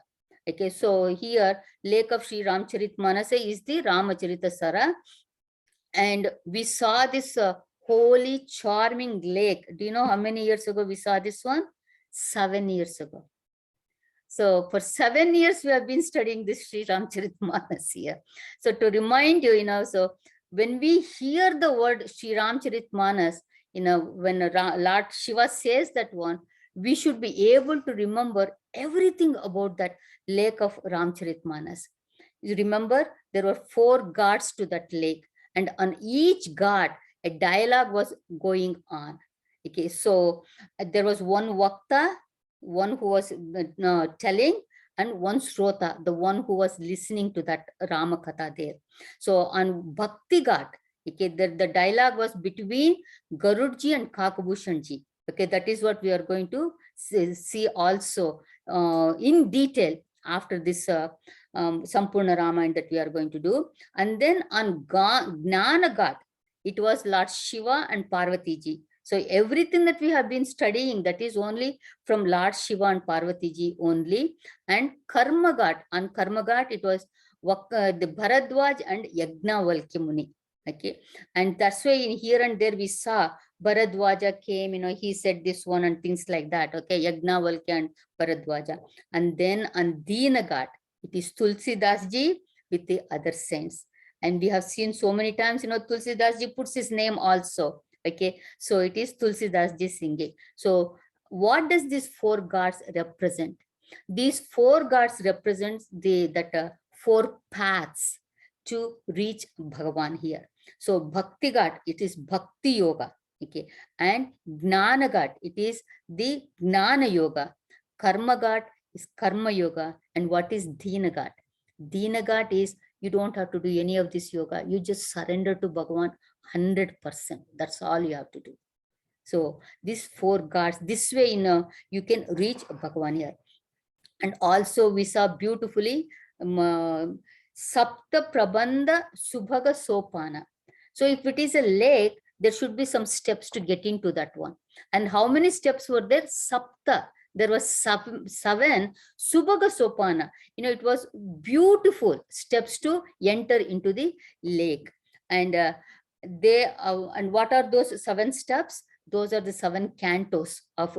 Okay, so here lake of Sri Ramcharitmanas is the Ramacharita Sara, and we saw this holy charming lake. Do you know how many years ago we saw this one? 7 years ago. So for 7 years we have been studying this Sri Ramcharitmanas here. So to remind you, so when we hear the word Sri Ramcharitmanas, when Lord Shiva says that one, we should be able to remember everything about that lake of Ramcharitmanas. You remember there were 4 guards to that lake, and on each guard a dialogue was going on. Okay, so there was one Vakta, one who was telling, and one Shrota, the one who was listening to that Rama Katha there. So on Bhakti Ghat, okay, the dialogue was between Garudji and Kakabhushanji. Okay, that is what we are going to see also in detail after this Sampurna Ramayana that we are going to do. And then on Gnana Ghat, it was Lord Shiva and Parvati ji. So everything that we have been studying, that is only from Lord Shiva and Parvati ji only. And Karma Ghat, on Karma Ghat, it was the Bharadwaj and Yagnavalkya Muni. Okay, and that's why in here and there we saw Bharadwaja came, he said this one and things like that. Okay, Yagnavalkya and Bharadwaja. And then on Dina Ghat, it is Tulsidas ji with the other saints. And we have seen so many times, Tulsidas ji puts his name also. Okay, so it is Tulsidas ji singing. So what does these 4 gods represent? These 4 gods represents that 4 paths to reach Bhagavan here. So Bhakti Ghat, it is Bhakti Yoga. Okay. And Gnana Ghat, it is the Gnana Yoga. Karma Ghat is Karma Yoga. And what is Dina Ghat? Dina Ghat is you don't have to do any of this yoga. You just surrender to Bhagavan 100%. That's all you have to do. So these 4 ghats, this way, you can reach Bhagavan here. And also we saw beautifully Sapta Prabandha Subhaga Sopana. So if it is a lake, there should be some steps to get into that one. And how many steps were there? Sapta. There was 7 Subhaga Sopana. It was beautiful steps to enter into the lake. And and what are those 7 steps? Those are the 7 cantos of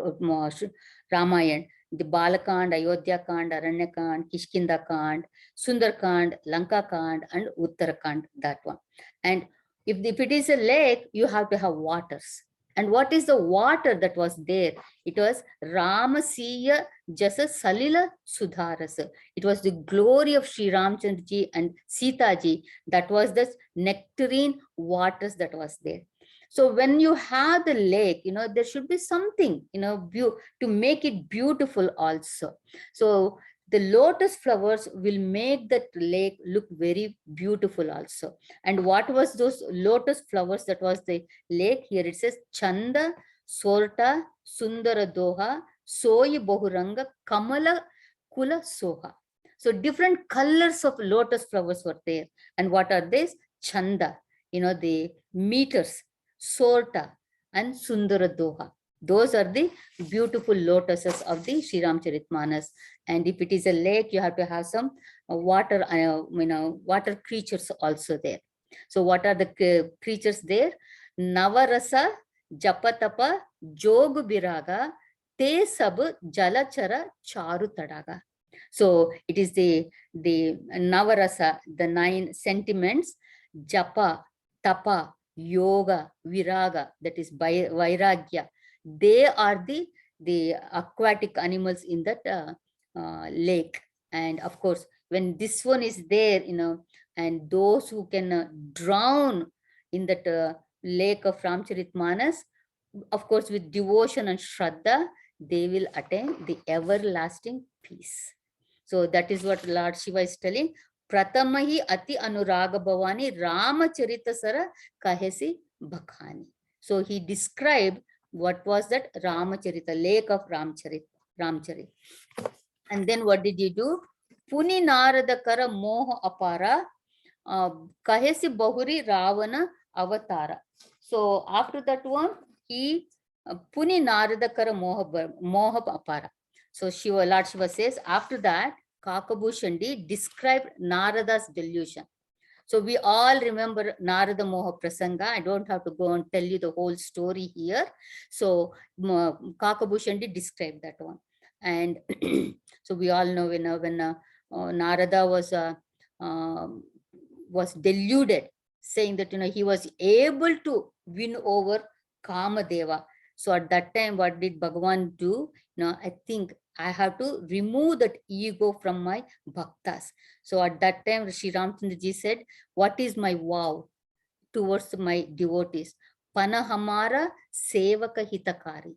Ramayana. The Balakand, Ayodhya Kand, Aranya Kand, Kishkinda Kand, Sundar Kand, Lanka Kand, and Uttarakand, that one. And if it is a lake, you have to have waters. And what is the water that was there? It was Ramasiya Jasa Salila Sudharasa. It was the glory of Sri Ramchandra ji and Sita ji. That was the nectarine waters that was there. So when you have the lake, there should be something, to make it beautiful also. So the lotus flowers will make that lake look very beautiful also. And what was those lotus flowers that was the lake? Here it says Chanda, Sorta, Sundara Doha, Soyi Bahuranga, Kamala Kula Soha. So different colors of lotus flowers were there. And what are these? Chanda, the meters, Sorta, and Sundara Doha. Those are the beautiful lotuses of the Sri Ramcharitamanas. And if it is a lake, you have to have some water, water creatures also there. So what are the creatures there? Navarasa, Japatapa, Jog Biraga, Te Sab Jalachara Charu Tadaga. So it is the Navarasa, the 9 sentiments, Japa, Tapa, Yoga, Viraga, that is Vairagya. They are the aquatic animals in that lake. And of course, when this one is there, and those who can drown in that lake of Ramcharitamanas, of course, with devotion and Shraddha, they will attain the everlasting peace. So that is what Lord Shiva is telling. Pratamahi ati anuraga bhavani Ramacharita sara kahesi bhakhani. So he described what was that Ramacharita, lake of Ramcharit. And then what did he do? Puni narada kara moha apara kahesi bahuri Ravana avatara. So after that one, he Puni narada kara moha apara. So Lord Shiva says, after that, Kakabhushandi described Narada's delusion. So we all remember Narada Moha Prasanga. I don't have to go and tell you the whole story here. So Kakabhushandi described that one. And so we all know when Narada was deluded, saying that he was able to win over Kamadeva. So at that time, what did Bhagavan do? I think I have to remove that ego from my bhaktas. So at that time, Sri Ramchandra ji said, what is my vow towards my devotees? Panahamara sevaka hitakari.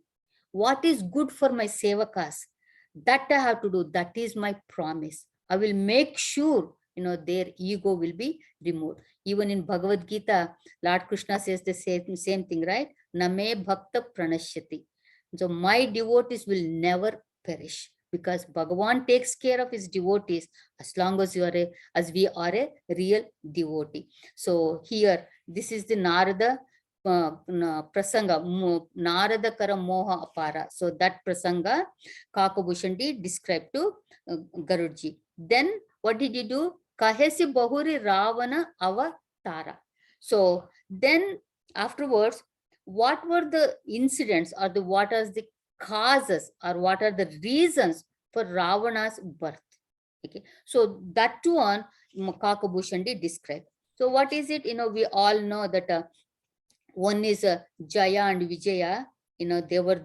What is good for my sevakas? That I have to do. That is my promise. I will make sure, their ego will be removed. Even in Bhagavad Gita, Lord Krishna says the same thing, right? Name bhakta pranashyati. So my devotees will never perish, because Bhagavan takes care of his devotees as long as we are a real devotee. So here, this is the Narada Prasanga, Narada Kara Moha Apara. So that Prasanga, Kakabhushandi described to Garudji. Then what did he do? Kahesi Bahuri Ravana Avatara. So then afterwards, what were the incidents, or what are the causes, or what are the reasons for Ravana's birth? Okay, so that one Kakabhushandi described. So what is it? We all know that one is Jaya and Vijaya, they were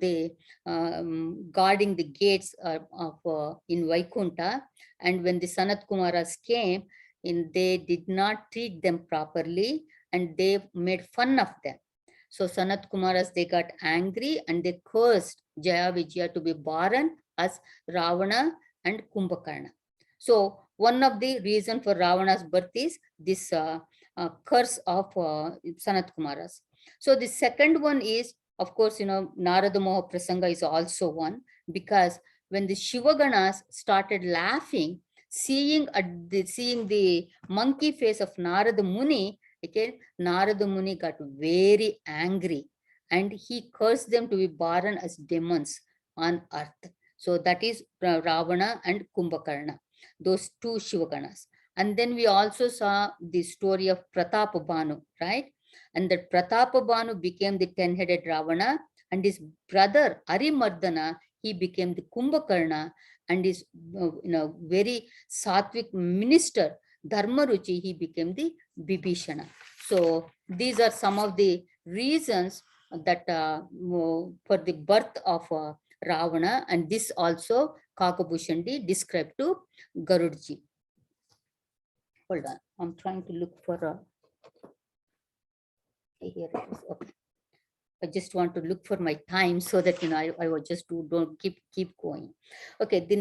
guarding the gates in Vaikunta. And when the Sanat Kumaras came, they did not treat them properly and they made fun of them. So Sanat Kumaras, they got angry and they cursed Jaya Vijaya to be born as Ravana and Kumbhakarna. So one of the reason for Ravana's birth is this curse of Sanat Kumaras. So the second one is, of course, Narada Moha Prasanga is also one, because when the Shivaganas started laughing, seeing the monkey face of Narada Muni, okay, Narada Muni got very angry and he cursed them to be born as demons on earth. So that is Ravana and Kumbhakarna, those two Shivaganas. And then we also saw the story of Pratapabhanu, right? And that Pratapabhanu became the 10-headed Ravana, and his brother Arimardana, he became the Kumbhakarna, and his very sattvic minister Dharmaruchi, he became the Bibhishana. So these are some of the reasons that for the birth of Ravana, and this also Kakabhushandi described to Garudji. Hold on, I'm trying to look for here it is. Okay. I just want to look for my time so that I will just don't keep going. Okay, the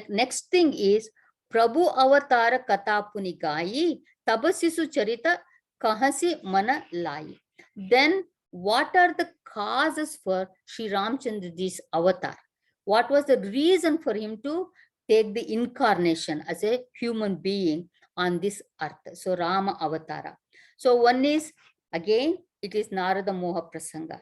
next thing is Prabhu Avatara Katapuni Gayi Tabasisu Charita Kahasi Mana Lai. Then what are the causes for Sri Ramchandraji's avatar? What was the reason for him to take the incarnation as a human being on this earth? So Rama Avatara. So one is, again, it is Narada Moha Prasanga.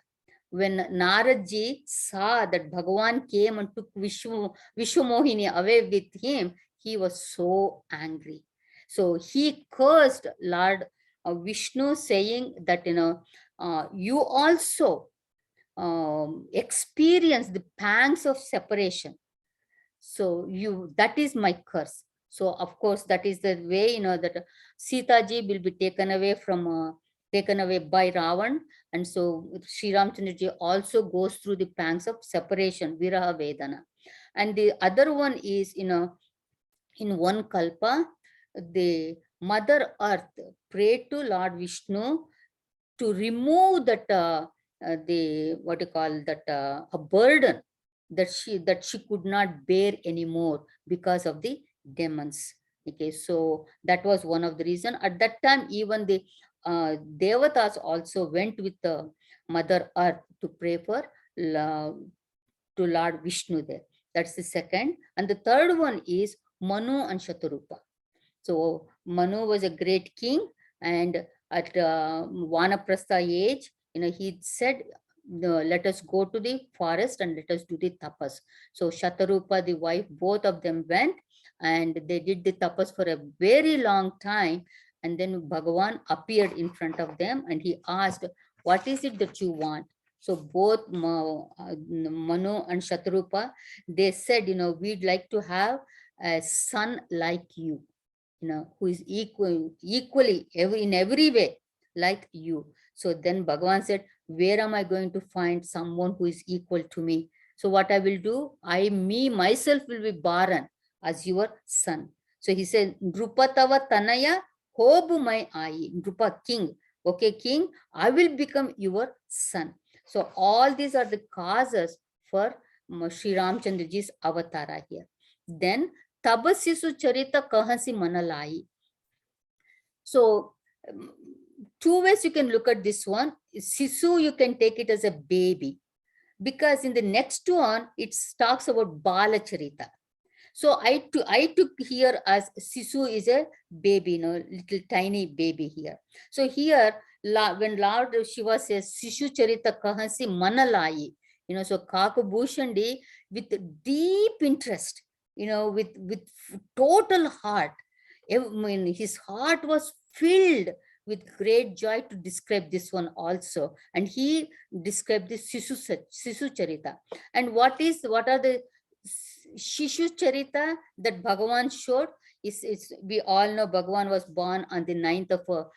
When Naradji saw that Bhagavan came and took Vishwamohini away with him, he was so angry. So he cursed Lord Vishnu, saying that, you also experience the pangs of separation. So that is my curse. So of course, that is the way, that Sita ji will be taken away by Ravan. And so Sri Ramchandra ji also goes through the pangs of separation, Viraha Vedana. And the other one is, in one Kalpa, the Mother Earth prayed to Lord Vishnu to remove that, a burden that she could not bear anymore because of the demons. Okay, so that was one of the reason. At that time, even the Devatas also went with the Mother Earth to pray for to Lord Vishnu there. That's the second. And the third one is Manu and Shatarupa. So Manu was a great king, and at Vanaprastha age, he said, let us go to the forest and let us do the tapas. So Shatarupa, the wife, both of them went and they did the tapas for a very long time. And then Bhagavan appeared in front of them and he asked, what is it that you want? So both Manu and Shatarupa, they said, we'd like to have a son like you, who is equally in every way like you. So then Bhagavan said, where am I going to find someone who is equal to me? So what I will do, myself will be born as your son. So he said, Drupatava Tanaya Hobu my ai, Drupa king. Okay, king, I will become your son. So all these are the causes for Sri Ramchandraji's avatara here. Then Tabasisu Charita Kahasi Manalai. So two ways you can look at this one. Sisu, you can take it as a baby, because in the next one, it talks about Bala Charita. So I took here as Sisu is a baby, little tiny baby here. So here, when Lord Shiva says Sishu Charita Kahasi Manalai, so Kakabhushandi, with deep interest, with total heart, his heart was filled with great joy to describe this one also. And he described this Sisu Charita. And what are the Shishu Charita that Bhagavan showed? We all know Bhagavan was born on the 9th of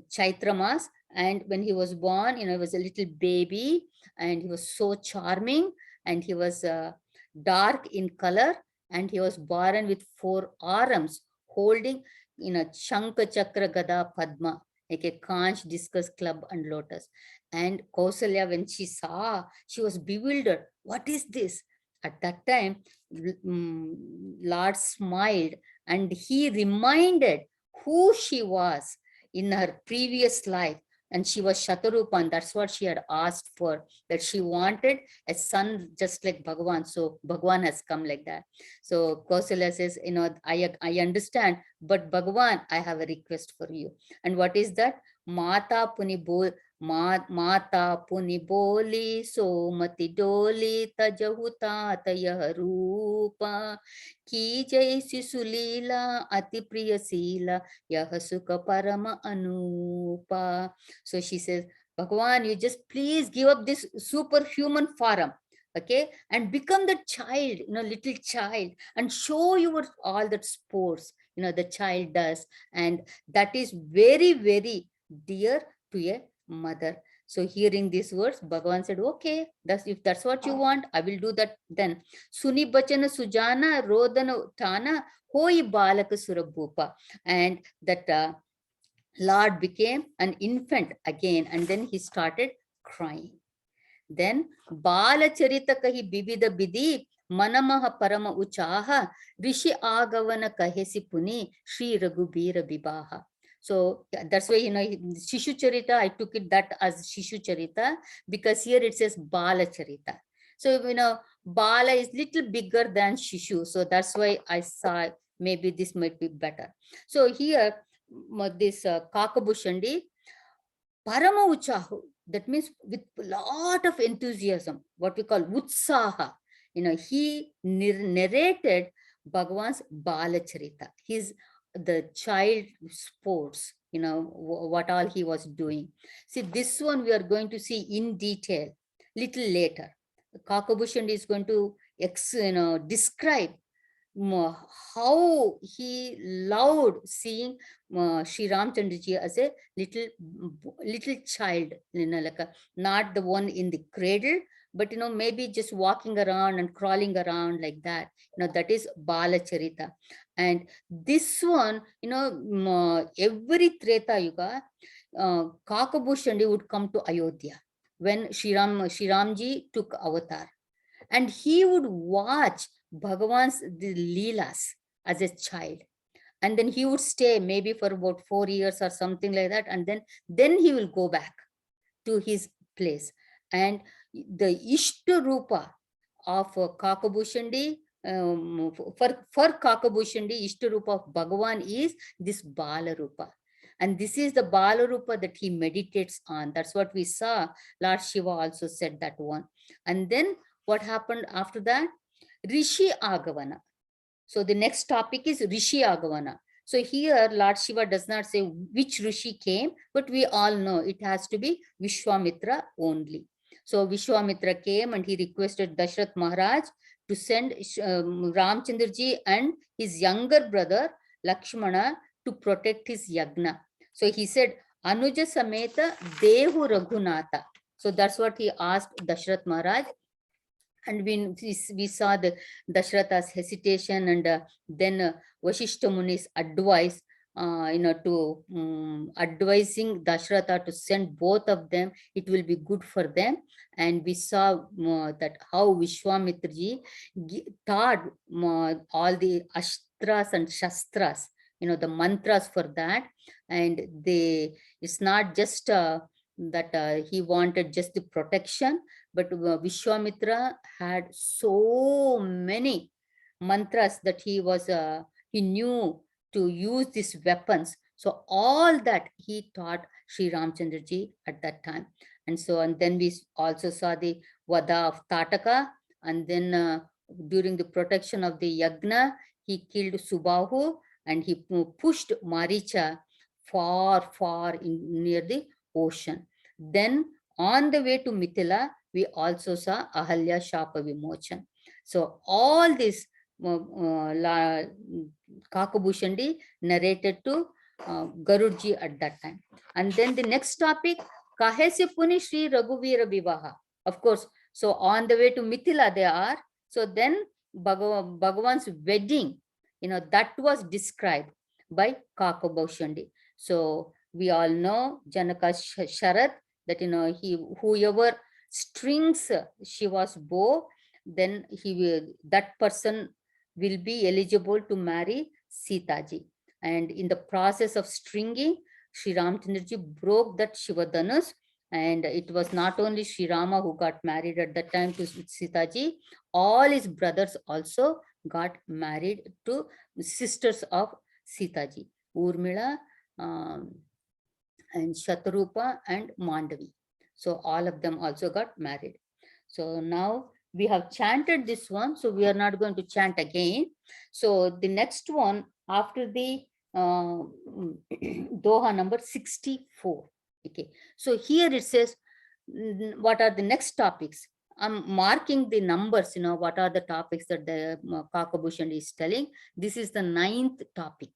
Chaitra Mas, And when he was born, he was a little baby, and he was so charming, and he was dark in color, and he was born with 4 arms holding, Shanka Chakra Gada Padma, like a conch, discus, club, and lotus. And Kausalya, when she saw, she was bewildered. What is this? At that time, Lord smiled, and he reminded who she was in her previous life. And she was Shatarupa, and that's what she had asked for, that she wanted a son just like Bhagavan. So Bhagavan has come like that. So Kausalya says, I understand, but Bhagavan, I have a request for you. And what is that? Mata Puni Bol, Mata Puni Boli, Somati Doli, Tajahuta Tayah Rupa, Ki Jaisi Sulila, Ati Priya Sila, Yahasuka Parama Anupa. So she says, Bhagavan, you just please give up this superhuman form, okay, and become the child, little child, and show your all that sports, the child does. And that is very, very dear to a mother. So hearing these words, Bhagavan said, okay, if that's what you want, I will do that then. Suni bachana sujana rodana tana hoi balaka surabhupa. And that Lord became an infant again, and then he started crying. Then Bala Charita kahi bibida bidi manamaha parama uchaha rishi agavana kahesi puni Sri Raghubira bibaha. So yeah, that's why, Shishu Charita, I took it that as Shishu Charita, because here it says Bala Charita. So, Bala is little bigger than Shishu. So that's why I saw maybe this might be better. So here, this Kakabhushandi, Parama Uchahu, that means with a lot of enthusiasm, what we call Utsaha. He narrated Bhagavan's Balacharita, the child sports, what all he was doing. See, this one we are going to see in detail little later. Kakabhushan is going to describe how he loved seeing Sri Ramchandraji as a little child, like not the one in the cradle, but maybe just walking around and crawling around like that. That is Bala Charita. And this one, every Treta Yuga, Kakabhushandi would come to Ayodhya when Sri Ramji took avatar, and he would watch Bhagavan's the Leelas as a child. And then he would stay maybe for about 4 years or something like that. And then he will go back to his place. And the Ishta Rupa of Kakabhushandi, for Kakabhushandi, Ishta Rupa of Bhagavan is this Bala Rupa. And this is the Bala Rupa that he meditates on. That's what we saw. Lord Shiva also said that one. And then what happened after that? Rishi Agavana. So the next topic is Rishi Agavana. So here Lord Shiva does not say which Rishi came, but we all know it has to be Vishwamitra only. So Vishwamitra came and he requested Dashrath Maharaj to send Ramchandraji and his younger brother Lakshmana to protect his yagna. So he said, Anuja Sameta Dehu Raghunatha. So that's what he asked Dashrath Maharaj. And we saw the Dashratha's hesitation, and then Vashishta Muni's advice, to advising Dashratha to send both of them. It will be good for them. And we saw that how Vishwamitraji taught all the Ashtras and Shastras, the mantras for that. And it's not just that he wanted just the protection, but Vishwamitra had so many mantras that he knew to use these weapons. So all that he taught Sri Ramchandraji at that time. And then we also saw the Vada of Tataka. And then during the protection of the Yagna, he killed Subahu, and he pushed Maricha far near the ocean. Then on the way to Mithila, we also saw Ahalya Shapa Vimochan. So all this Kakabhushandi narrated to Garudji at that time. And then the next topic, Kahesya Puni Shri Raghuvira Vivaha. Of course, so on the way to Mithila they are. So then Bhagavan's wedding, that was described by Kakabaushandi. So we all know Janaka's Sharat, that whoever strings Shiva's bow, then that person will be eligible to marry Sitaji. And in the process of stringing, Sri Ramchandraji broke that Shivadanas, and it was not only Sri Rama who got married at that time to Sitaji, all his brothers also got married to sisters of Sitaji, Urmila, and Shatarupa and Mandavi. So all of them also got married. So now we have chanted this one, so we are not going to chant again. So the next one after the Doha number 64. Okay, so here it says, what are the next topics? I'm marking the numbers, what are the topics that the Kakabhushan is telling. This is the 9th topic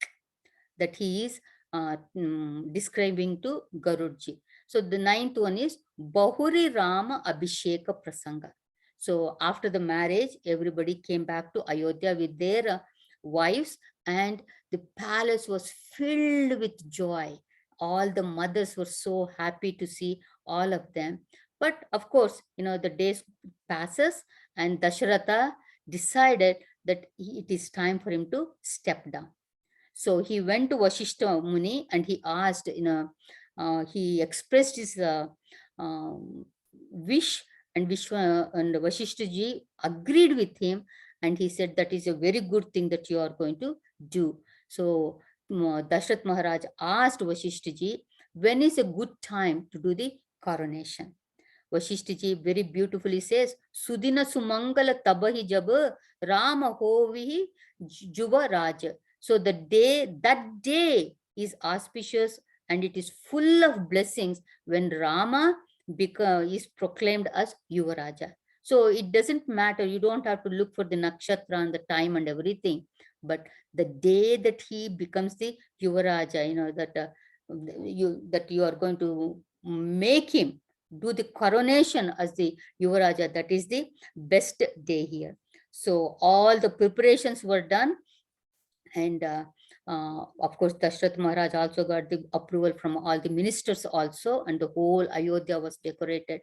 that he is describing to Garudji. So the 9th one is Bahuri Rama Abhisheka Prasanga. So after the marriage, everybody came back to Ayodhya with their wives, and the palace was filled with joy. All the mothers were so happy to see all of them. But of course, the days passes, and Dasharatha decided that it is time for him to step down. So he went to Vashishta Muni and he asked, he expressed his wish, and Vashishta ji agreed with him, and he said that is a very good thing that you are going to do. So Dashrath Maharaj asked Vashishta ji, when is a good time to do the coronation? Vashishta ji very beautifully says, Sudina Sumangala Tabahi Jab Rama Hovihi Juba Raja. So that day is auspicious and it is full of blessings when Rama is proclaimed as Yuvaraja. So it doesn't matter. You don't have to look for the nakshatra and the time and everything. But the day that he becomes the Yuvaraja, that you are going to make him do the coronation as the Yuvaraja, that is the best day here. So all the preparations were done. And of course, Dashrath Maharaj also got the approval from all the ministers also, and the whole Ayodhya was decorated.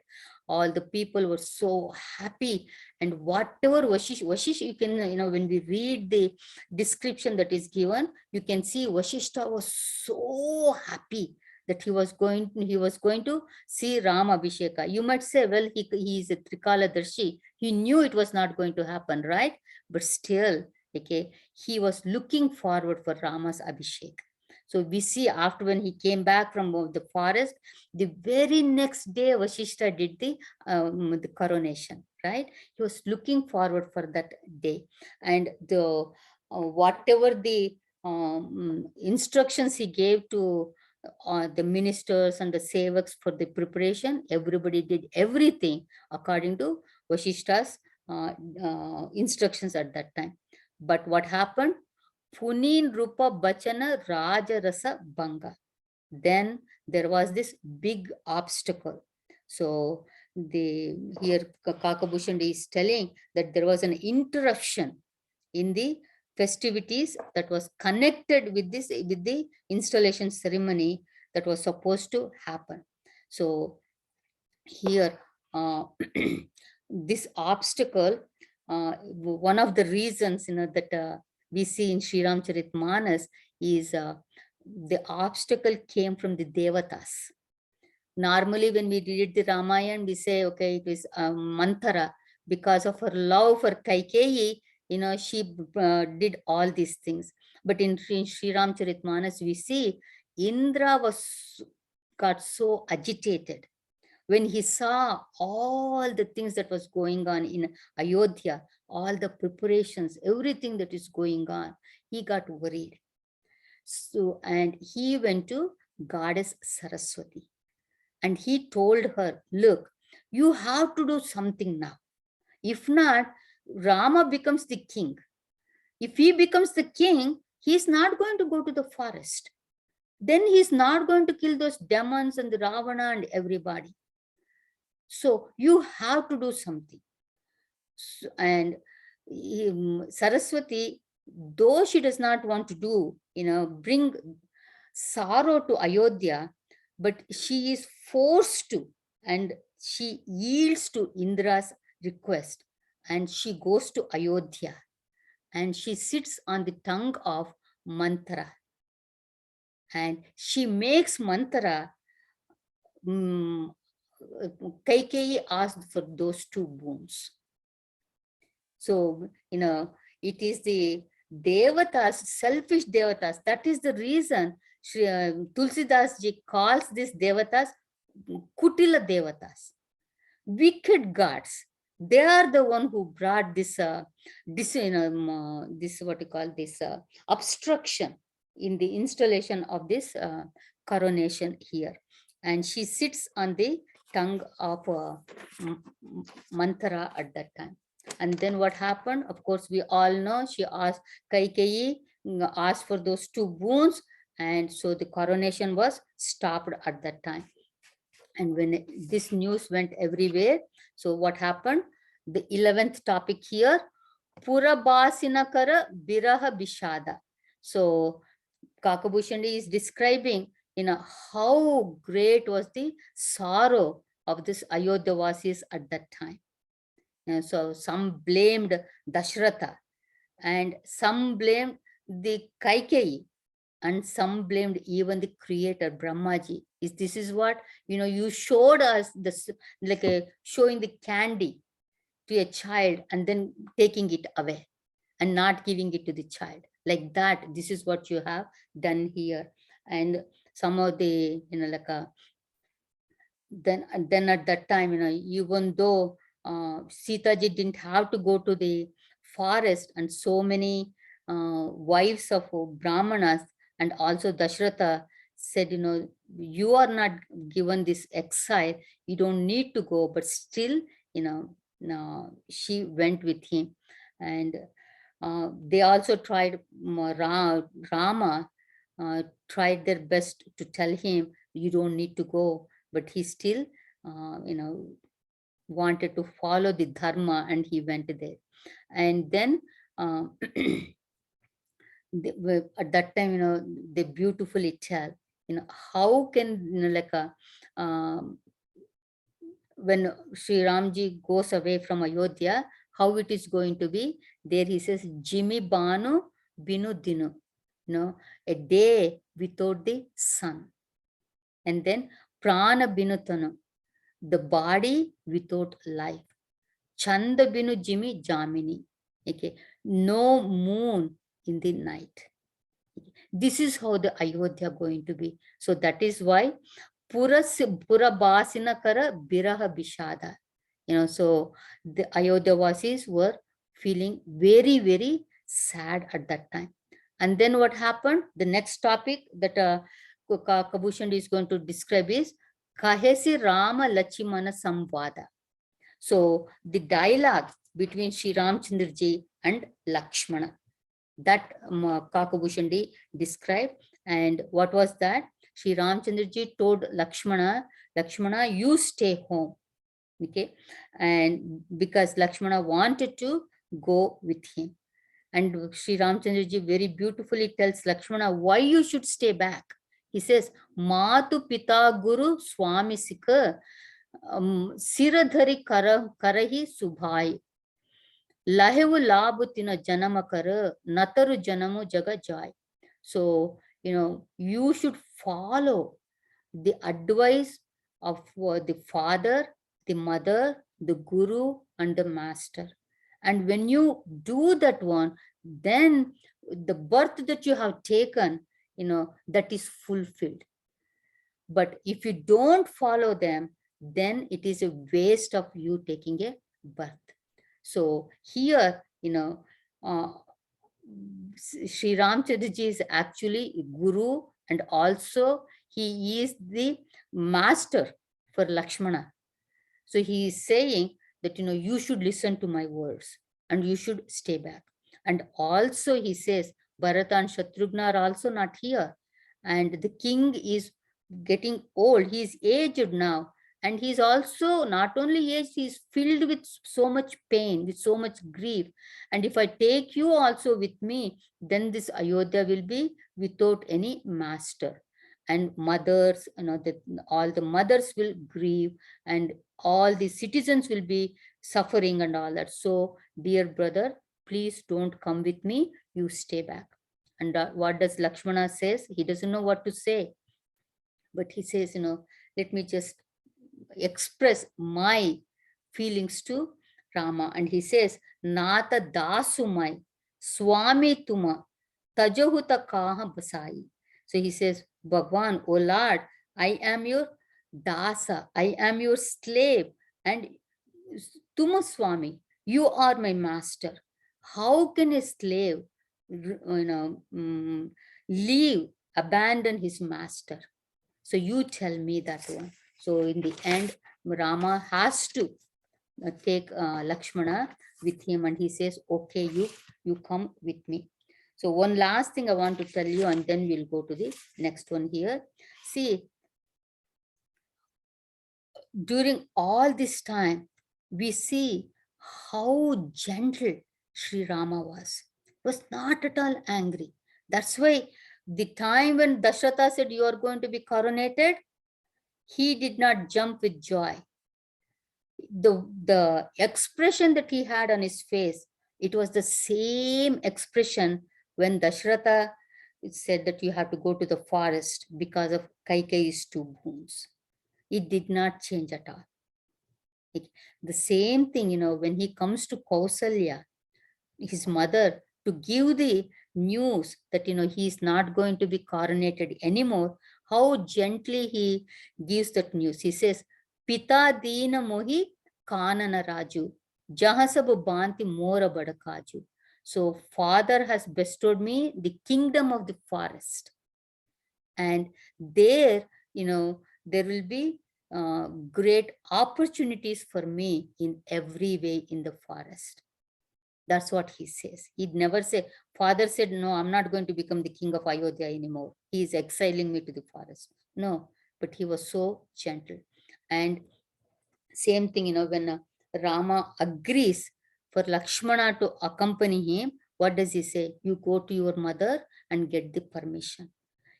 All the people were so happy, and whatever Vashish, you can, when we read the description that is given, you can see Vashishta was so happy that he was going to see Ram Abhisheka. You might say, well, he is a Trikala Darshi. He knew it was not going to happen, right? But still, okay, he was looking forward for Rama's Abhishek. So we see after when he came back from the forest, the very next day Vashishta did the coronation, right? He was looking forward for that day. And the whatever the instructions he gave to the ministers and the sevaks for the preparation, everybody did everything according to Vashishta's instructions at that time. But what happened? Punin Rupa Bachana Raja Rasa Banga. Then there was this big obstacle. So here Kakabhushan is telling that there was an interruption in the festivities that was connected with the installation ceremony that was supposed to happen. So here this obstacle, one of the reasons that we see in Sri Ramcaritamanas is the obstacle came from the Devatas. Normally when we read the Ramayana, we say, okay, it is Manthara, because of her love for Kaikeyi, she did all these things. But in Sri Ramcharitamanas, we see Indra got so agitated when he saw all the things that was going on in Ayodhya, all the preparations, everything that is going on, he got worried. So, and he went to Goddess Saraswati and he told her, look, you have to do something now. If not, Rama becomes the king. If he becomes the king, he is not going to go to the forest. then he's not going to kill those demons and the Ravana and everybody. So you have to do something. And Saraswati, though she does not want to do, bring sorrow to Ayodhya, but she is forced to, and she yields to Indra's request, and she goes to Ayodhya, and she sits on the tongue of Manthara, and she makes Manthara. Kaikeyi asked for those 2 boons. So, it is the devatas, selfish devatas. That is the reason Tulsidas ji calls these devatas Kutila devatas, wicked gods. They are the one who brought this, this what you call this obstruction in the installation of this coronation here. And she sits on the tongue of Manthara at that time. And then what happened? Of course, we all know she asked, Kaikeyi asked for those 2 boons, and so the coronation was stopped at that time. And when this news went everywhere, so what happened? The 11th topic here, Purabasinakara Biraha Bishada. So Kakabhushandi is describing, how great was the sorrow of this Ayodhya at that time. So some blamed Dashratha, and some blamed the Kaikeyi, and some blamed even the creator Brahmaji. This is what, you showed us this, like showing the candy to a child and then taking it away and not giving it to the child. Like that, this is what you have done here. And some of the, then at that time, even though Sita ji didn't have to go to the forest, and so many wives of Brahmanas and also Dashratha said, you are not given this exile, you don't need to go, but still, she went with him. And they also tried, Rama tried their best to tell him, you don't need to go, but he still, wanted to follow the dharma, and he went there. And then at that time, they beautifully tell, how can, when Sri Ramji goes away from Ayodhya, how it is going to be. There he says, Jimmy Banu Binu Dinu, a day without the sun. And then Prana Binutanu, the body without life. Chanda Binu Jimmy Jamini. Okay, no moon in the night. This is how the Ayodhya going to be. So that is why Purabasina Kara Biraha Bishada. So the Ayodhya Vasis were feeling very, very sad at that time. And then what happened? The next topic that Kabushan is going to describe is Kahesi Rama Lachimana Samvada. So the dialogue between Sri Ramchandraji and Lakshmana, that Kakabhushandi described. And what was that? Sri Ramchandraji told Lakshmana, you stay home. Okay. And because Lakshmana wanted to go with him. And Sri Ramchandraji very beautifully tells Lakshmana why you should stay back. He says, Matu Pita Guru Swami Sikha Siradhari Karahi Subhai. Lahevu Labutina Janamakara Nataru Janamu Jagajai. So, you should follow the advice of the father, the mother, the guru, and the master. And when you do that one, then the birth that you have taken, that is fulfilled. But if you don't follow them, then it is a waste of you taking a birth. So here, Sri Ramchandraji is actually guru, and also he is the master for Lakshmana. So he is saying that, you should listen to my words and you should stay back. And also he says, Bharata and Shatrughna are also not here. and the king is getting old. He is aged now, and he's also not only aged, he's filled with so much pain, with so much grief. And if I take you also with me, then this Ayodhya will be without any master. And mothers, all the mothers will grieve, and all the citizens will be suffering and all that. So, dear brother, please don't come with me. You stay back. And what does Lakshmana says? He doesn't know what to say, but he says, let me just express my feelings to Rama. And he says, Nata dasumai swami tuma tajahuta kaha basai. So he says, Bhagwan, O Lord, I am your dasa, I am your slave, and tuma swami, you are my master. How can a slave, leave, abandon his master? So you tell me that one. So in the end, Rama has to take Lakshmana with him, and he says, okay, you come with me. So one last thing I want to tell you, and then we'll go to the next one here. See, during all this time, we see how gentle Sri Rama was not at all angry. That's why the time when Dasharatha said, you are going to be coronated, he did not jump with joy. The expression that he had on his face, it was the same expression when Dasharatha said that you have to go to the forest because of Kaikeyi's two wounds. It did not change at all. The same thing, when he comes to Kausalya, his mother, to give the news that, he is not going to be coronated anymore, how gently he gives that news. He says, Pita Deena Mohi Kanana Raju, Jahasabu Banti Mora Badakaju. So father has bestowed me the kingdom of the forest. And there, there will be great opportunities for me in every way in the forest. That's what he says. He'd never say, father said, no, I'm not going to become the king of Ayodhya anymore. He is exiling me to the forest. No, but he was so gentle. And same thing, when Rama agrees for Lakshmana to accompany him, what does he say? You go to your mother and get the permission.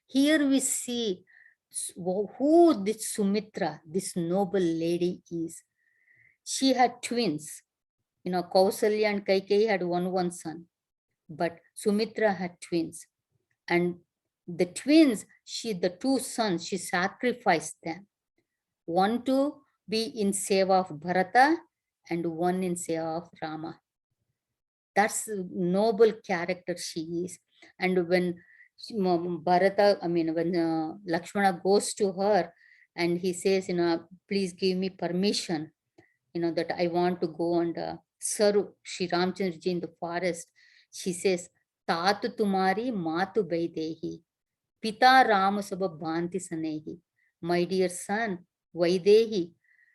Here we see who this Sumitra, this noble lady is. She had twins. Kausalya and Kaikeyi had one son, but Sumitra had twins. And the twins, the two sons, she sacrificed them. One to be in seva of Bharata and one in seva of Rama. That's a noble character she is. And when Bharata, when Lakshmana goes to her and he says, please give me permission, that I want to go and serve Sri Ramchandra ji in the forest. She says, Tatu tumari matu baidehi, Pita Rama sabha bhanti sanehi. My dear son, Vaidehi,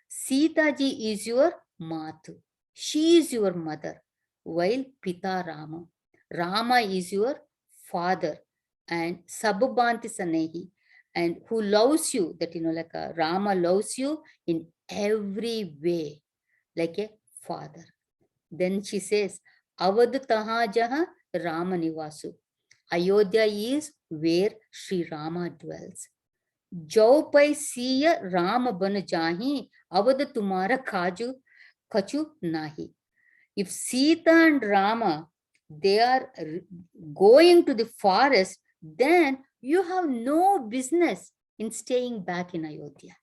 Sita ji is your matu. She is your mother, while Pita Rama is your father, and Sabbanti Sanehi, and who loves you, that like Rama loves you in every way, like a father. Then she says, Avad Tahajaha Rama Nivasu. Ayodhya is where Sri Rama dwells. Jo pai siya Rama ban jahi, Avad tumara kachu nahi. If Sita and Rama, they are going to the forest, then you have no business in staying back in Ayodhya.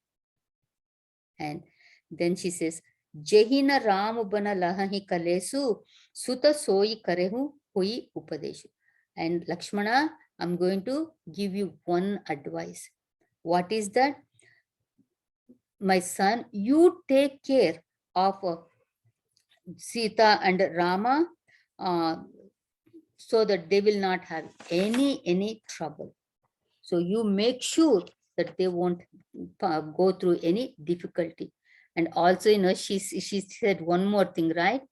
And then she says, Jehina Ram bana lahahi kalesu, suta soi karehu hui upadeshu. And Lakshmana, I'm going to give you one advice. What is that? My son, you take care of Sita and Rama so that they will not have any trouble. So you make sure that they won't go through any difficulty. And also, she said one more thing, right?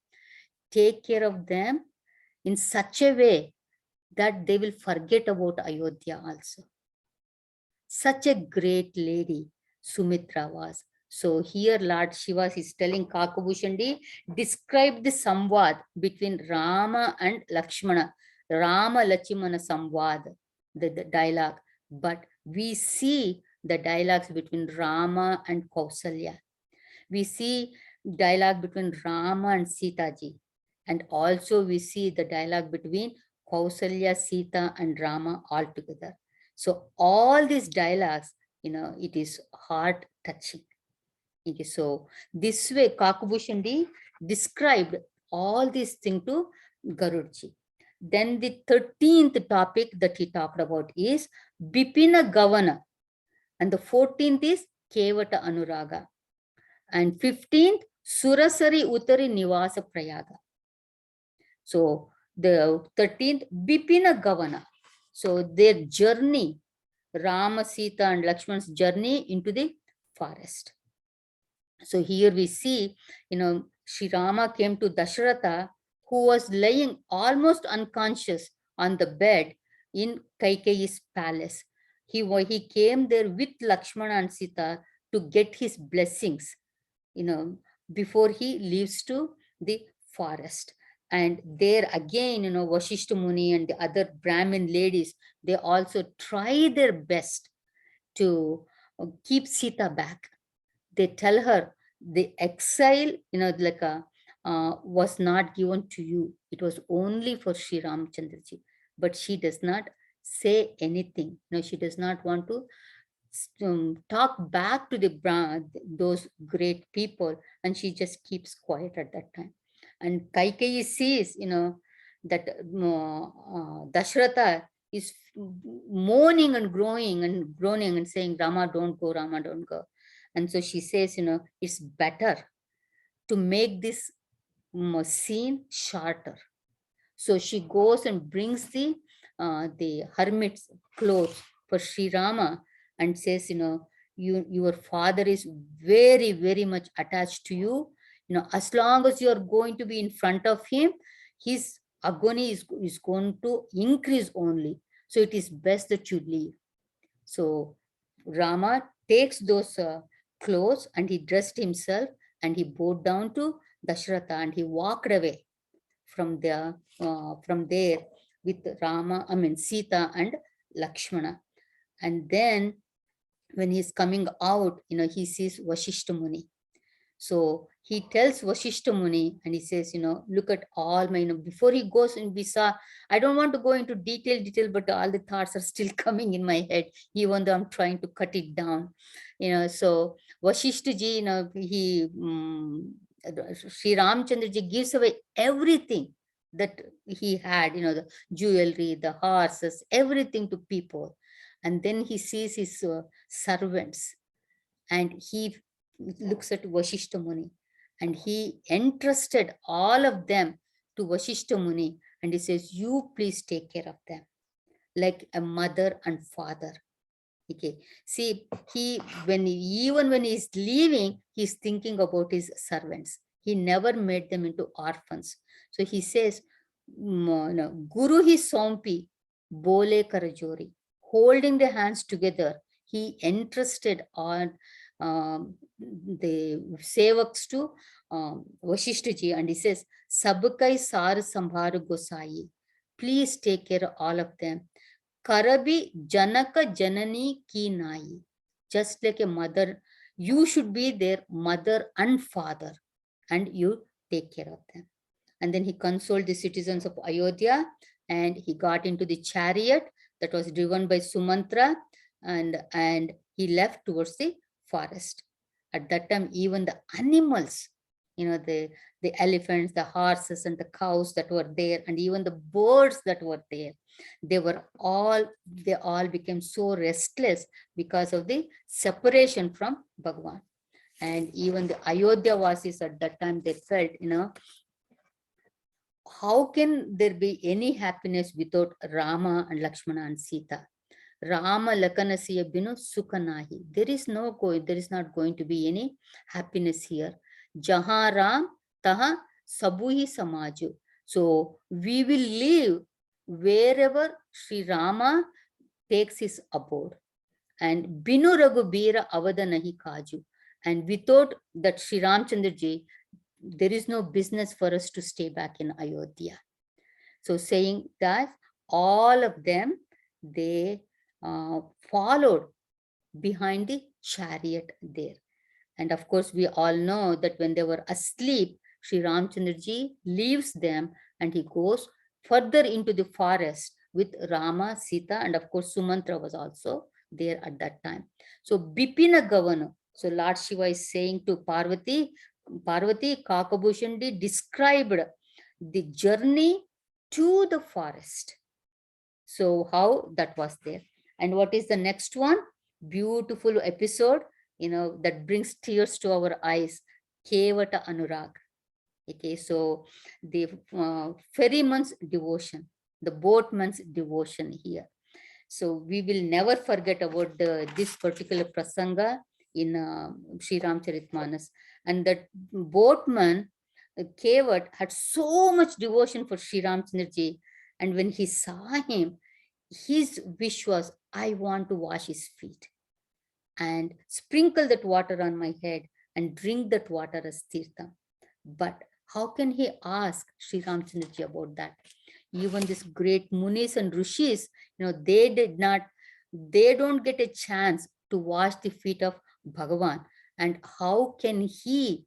Take care of them in such a way that they will forget about Ayodhya also. Such a great lady Sumitra was. So here Lord Shiva is telling Kakabhushandi, describe the samvad between Rama and Lakshmana. Rama Lakshmana samvad, the dialogue. But we see the dialogues between Rama and Kausalya. We see dialogue between Rama and Sita ji. And also we see the dialogue between Kausalya, Sita and Rama all together. So all these dialogues, it is heart touching. Okay, so this way Kakabhushandi described all these things to Garudji. Then the 13th topic that he talked about is Bipina Gavana. And the 14th is Kevata Anuraga. And 15th, Surasari Uttari Nivasa Prayaga. So the 13th, Bipina Gavana. So their journey, Rama, Sita and Lakshman's journey into the forest. So here we see, Sri Rama came to Dasharatha, who was lying almost unconscious on the bed in Kaikeyi's palace. He came there with Lakshmana and Sita to get his blessings, before he leaves to the forest. And there again, Vashishta Muni and the other Brahmin ladies, they also try their best to keep Sita back. They tell her the exile, was not given to you. It was only for Sri Ramchandraji. But she does not say anything. She does not want to talk back to those great people, and she just keeps quiet at that time. And Kaikeyi sees, that Dashratha is moaning and groaning and saying, Rama, don't go, Rama, don't go. And so she says, it's better to make this scene shorter. So she goes and brings the hermit's clothes for Sri Rama and says, your father is very, very much attached to you. As long as you are going to be in front of him, his agony is going to increase only. So it is best that you leave. So Rama takes those clothes and he dressed himself and he bowed down to Dashratha and he walked away from there with Sita and Lakshmana. And then when he's coming out, he sees Vashishta Muni. So he tells Vashishta Muni and he says, look at all my, before he goes in Visa, I don't want to go into detail, but all the thoughts are still coming in my head, even though I'm trying to cut it down. So Vashishta ji, Sri Ramchandra ji gives away everything that he had, the jewelry, the horses, everything to people. And then he sees his servants and he looks at Vashishta Muni and he entrusted all of them to Vashishta Muni and he says, you please take care of them like a mother and father. Okay. See, even when he's leaving, he's thinking about his servants. He never made them into orphans. So he says, Guru hi sompi, bole karajori. Holding the hands together, he entrusted on the sevaks to Vashishta ji and he says, Sabkai sar sambharu gosai. Please take care of all of them. Karabi Janaka Janani ki nai. Just like a mother, you should be their mother and father and you take care of them. And then he consoled the citizens of Ayodhya and he got into the chariot that was driven by Sumantra and he left towards the forest. At that time, even the animals, the elephants, the horses and the cows that were there and even the birds that were there, they all became so restless because of the separation from Bhagwan. And even the Ayodhya Vasis at that time, they felt, how can there be any happiness without Rama and Lakshmana and Sita? Rama Lakanasiya Binu Sukanahi. There is not going to be any happiness here. Jaha Ram Taha Sabuhi Samaju. So we will live wherever Sri Rama takes his abode. and Binu Raghubira Avada Nahi Kaju. And we thought that Sri Ramchandra ji, there is no business for us to stay back in Ayodhya. So saying that all of them, they followed behind the chariot there. And of course, we all know that when they were asleep, Sri Ramchandra ji leaves them and he goes further into the forest with Rama, Sita, and of course, Sumantra was also there at that time. So Bipina Governor, so Lord Shiva is saying to Parvati, Kakabhushandi described the journey to the forest. So how that was there. And what is the next one? Beautiful episode, that brings tears to our eyes. Kevata Anurag. Okay, so the ferryman's devotion, the boatman's devotion here. So we will never forget about this particular prasanga in Sri Ramcharitmanas. And that boatman, Kevat, had so much devotion for Sri Ramchandraji. And when he saw him, his wish was, I want to wash his feet and sprinkle that water on my head and drink that water as tirtha. But how can he ask Sri Ramchandraji about that? Even this great munis and rishis, they don't get a chance to wash the feet of Bhagavan. And how can he,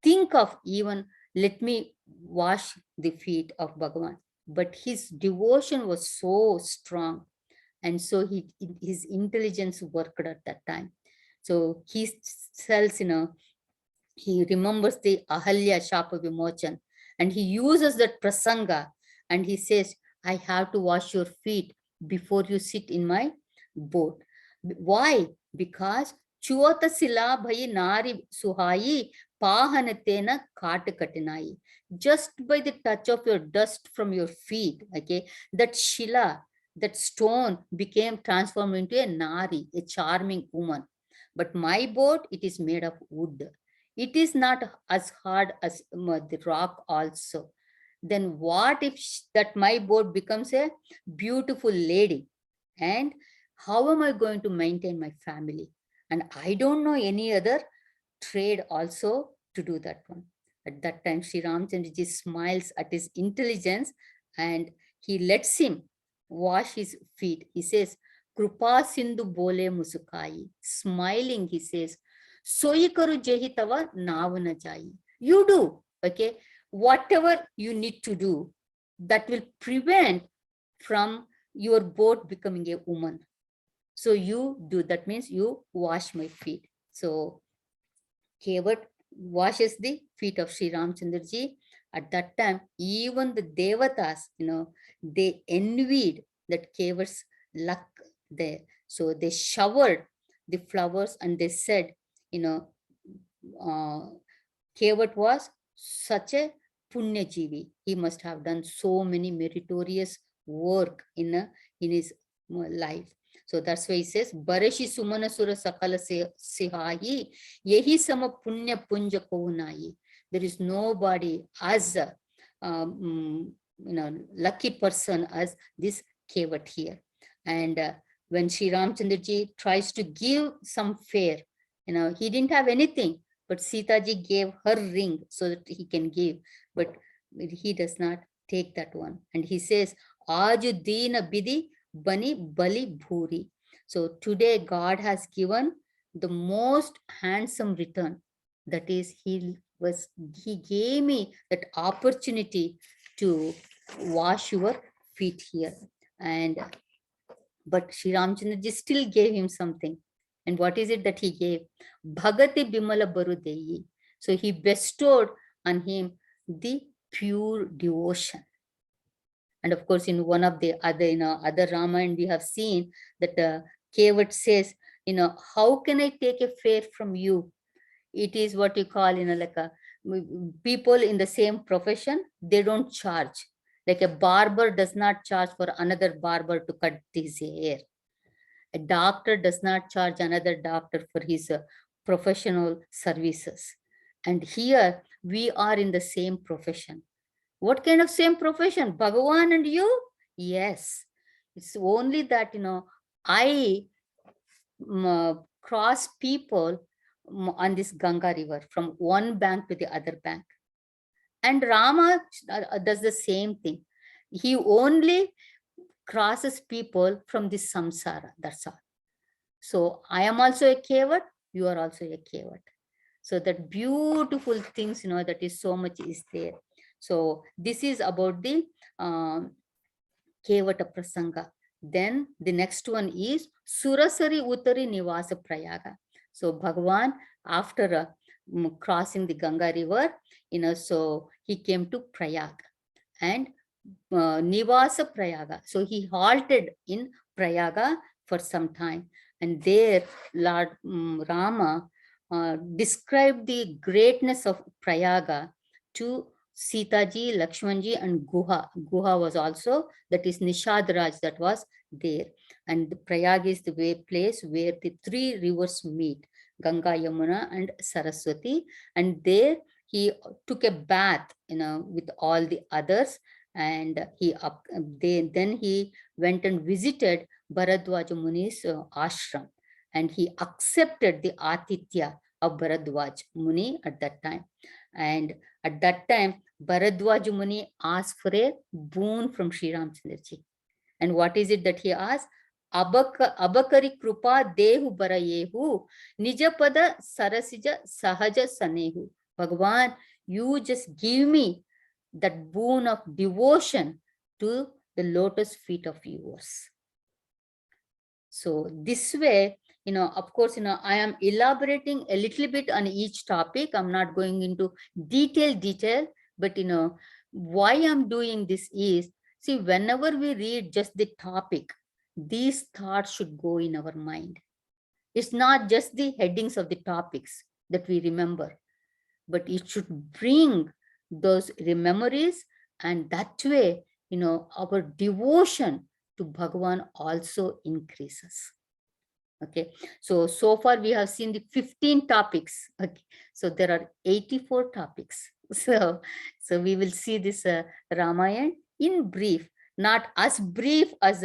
think of even, let me wash the feet of Bhagavan? But his devotion was so strong. And so his intelligence worked at that time. So he tells, he remembers the Ahalya Shapa Vimochan, and he uses that prasanga, and he says, I have to wash your feet before you sit in my boat. Why? Because Chuata Sila Bhayi Nari Suhayi Pahanatena Katakatinai. Just by the touch of your dust from your feet, okay, that Shila, that stone became transformed into a Nari, a charming woman. But my boat, it is made of wood. It is not as hard as the rock also. Then what if that my boat becomes a beautiful lady? And how am I going to maintain my family? And I don't know any other trade also to do that one. At that time, Sri Ramchandraji smiles at his intelligence and he lets him wash his feet. He says, Krupa Sindhu Bole Musukai. Smiling, he says, Soyi karu jehi tava navana jai. You do, okay? Whatever you need to do, that will prevent from your boat becoming a woman. So you do, that means you wash my feet. So Kevat washes the feet of Sri Ramchandraji. At that time, even the Devatas, they envied that Kevat's luck there. So they showered the flowers and they said, uh, Kevat was such a punyajivi. He must have done so many meritorious work in his life. So that's why he says, Barashi Sumanasura Sakala Sihahi, Yehi Sama Punya Punja Kovunai. There is nobody as lucky person as this Kevat here. And when Sri Ramchandraji tries to give some fare, he didn't have anything, but Sita ji gave her ring so that he can give, but he does not take that one. And he says, Aju Dina Bidi Bani Bali Bhuri. So today God has given the most handsome return. That is, he gave me that opportunity to wash your feet here. But Sri Ramchandraji still gave him something. And what is it that he gave? Bhagati Bimala Barudeyi. So he bestowed on him the pure devotion. And of course, in one of the other Ramayana, we have seen that Kevat says, how can I take a fare from you? It is what you call, like people in the same profession, they don't charge. Like a barber does not charge for another barber to cut his hair. A doctor does not charge another doctor for his professional services. And here we are in the same profession. What kind of same profession? Bhagavan and you? Yes. It's only that, I cross people on this Ganga river from one bank to the other bank. And Rama does the same thing. He only crosses people from this samsara, that's all. So I am also a kevat, you are also a kevat. So that beautiful things, that is so much is there. So this is about the Kevata Prasanga. Then the next one is Surasari Uttari Nivasa Prayaga. So Bhagavan, after crossing the Ganga river, so he came to Prayag and Nivasa Prayaga. So he halted in Prayaga for some time. And there Lord Rama described the greatness of Prayaga to Sitaji, Lakshmanji, and Guha. Guha was also, that is Nishad Raj, that was there. And the Prayag is the place where the three rivers meet, Ganga, Yamuna, and Saraswati. And there he took a bath, with all the others. And then he went and visited Bharadwaja Muni's ashram. And he accepted the Atitya of Bharadwaj Muni at that time. And at that time, Bharadwaj Muni asked for a boon from Sri Ramchandraji. And what is it that he asked? Abakari Krupa Dehu Barayehu Nijapada Sarasija Sahaja Sanehu. Bhagavan, you just give me that boon of devotion to the lotus feet of yours. So this way, of course, I am elaborating a little bit on each topic. I'm not going into detail, but why I'm doing this is, see, whenever we read just the topic, these thoughts should go in our mind. It's not just the headings of the topics that we remember, but it should bring those memories, and that way, our devotion to Bhagavan also increases. Okay, so far we have seen the 15 topics. Okay, so there are 84 topics. So we will see this Ramayana in brief, not as brief as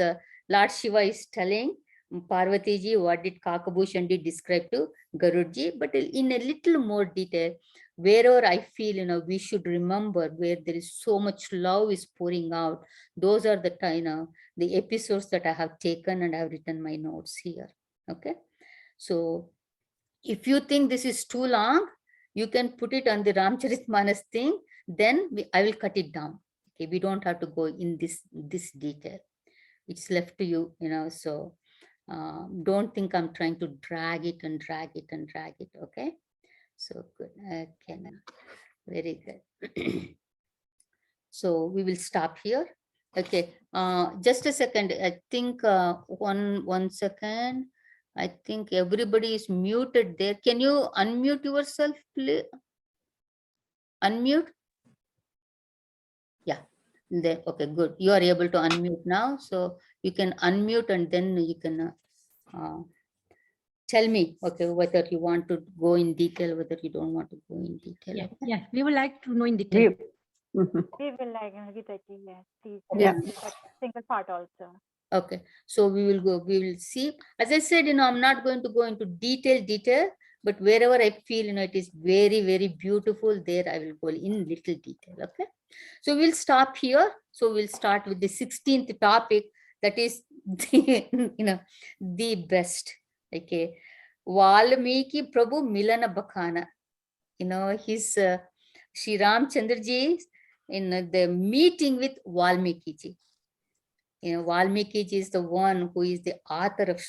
Lord Shiva is telling Parvati ji what did Kakabhushan did describe to Garudji, but in a little more detail, wherever I feel, we should remember where there is so much love is pouring out. Those are the the episodes that I have taken, and I have written my notes here. Okay, so if you think this is too long, you can put it on the Ramcharitamanas thing, then I will cut it down. Okay, we don't have to go in this detail. It's left to you, so don't think I'm trying to drag it. Okay, so good. Okay, very good. So we will stop here. Okay, just a second. I think one second. I think everybody is muted there. Can you unmute yourself, please? Unmute. Yeah. There. Okay, good. You are able to unmute now. So you can unmute, and then you can tell me, okay, whether you want to go in detail, whether you don't want to go in detail. Yeah, okay? yeah. We would like to know in detail. We will like Gita ji, yes, please. Yeah. That single part also. Okay, so we will see. As I said, I'm not going to go into detail, but wherever I feel, it is very, very beautiful, there I will go in little detail. Okay, so we'll stop here. So we'll start with the 16th topic, that is the, the best. Okay, Valmiki Prabhu Milana Bakhana. His Sri Ramchandraji in the meeting with Valmiki ji. Valmiki ji is the one who is the author of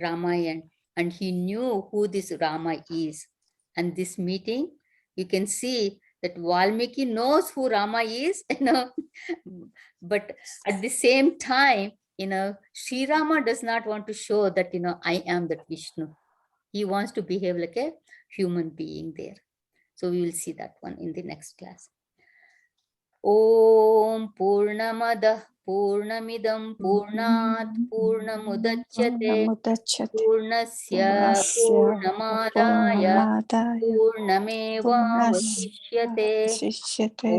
Ramayana, and he knew who this Rama is. And this meeting, you can see that Valmiki knows who Rama is, but at the same time, Sri Rama does not want to show that, I am that Vishnu. He wants to behave like a human being there. So we will see that one in the next class. Om Purnamada Purnamidam Purnat Purnamudachyate Namudachyate. Purnasya Purnamadaya Purnamadaya. Purnameva Vasishyate. Vasishyate.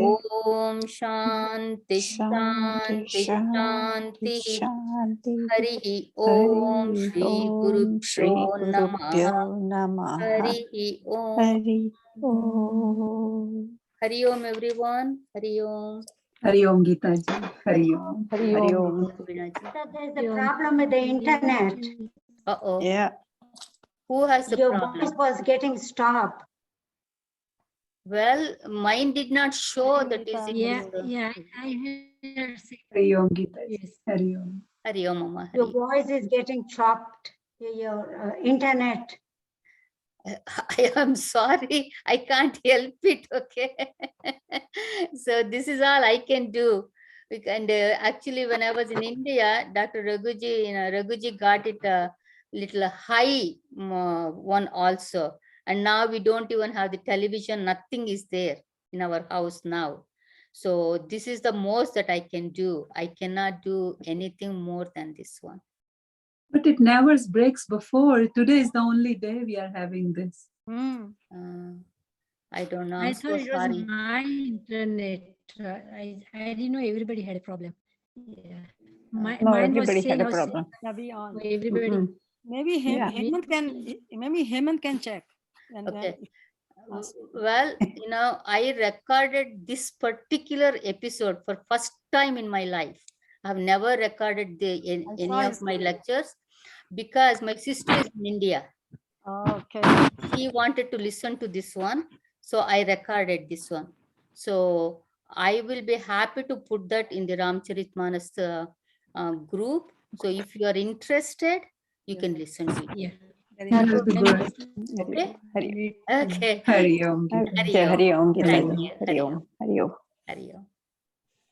Om Shanti Shanti, Shanti Shanti, Shanti. Shanti. Harihi Om Hari Shri Om Shri Gurubhyo Namaha. Gurubhyo Namaha. Harihi Om. Hari Om. Hari Om everyone. Hari Om. Hari Om Gita ji. Hari Om. Hari Om. Veena ji. There's a problem with the internet. Uh-oh. Yeah. Who has the Your problem? voice was getting stopped. Well, mine did not show that is it. Yeah, is, yeah, I heard. Hari Om Gita ji. Yes. Hari Om. Hari Om Mama. Your Hari. voice is getting chopped. Your internet. I am sorry. I can't help it. Okay. So this is all I can do. And actually, when I was in India, Dr. Raghuji, Raghuji got it a little high one also. And now we don't even have the television. Nothing is there in our house now. So this is the most that I can do. I cannot do anything more than this one. But it never breaks before. Today is the only day we are having this. I don't know. I I'm thought so it was sorry. my internet. I didn't know everybody had a problem. Yeah. No, Mine was everybody saying had a how problem. Maybe on. everybody. Mhm. Maybe Yeah. Hemant can check. And Okay. then ask. Well, I recorded this particular episode for first time in my life. I've never recorded any saw of his my video. lectures because my sister is in India. Okay. She wanted to listen to this one, so I recorded this one. So I will be happy to put that in the Ramcaritamanas group. So if you are interested, you can listen to it. Yeah. That will be good. Okay. Hari Okay. Hari Om Gita. Hari Jai Om. Hari Om Gita Thank ji. you. Hari Om. Hari Om. Hari Om.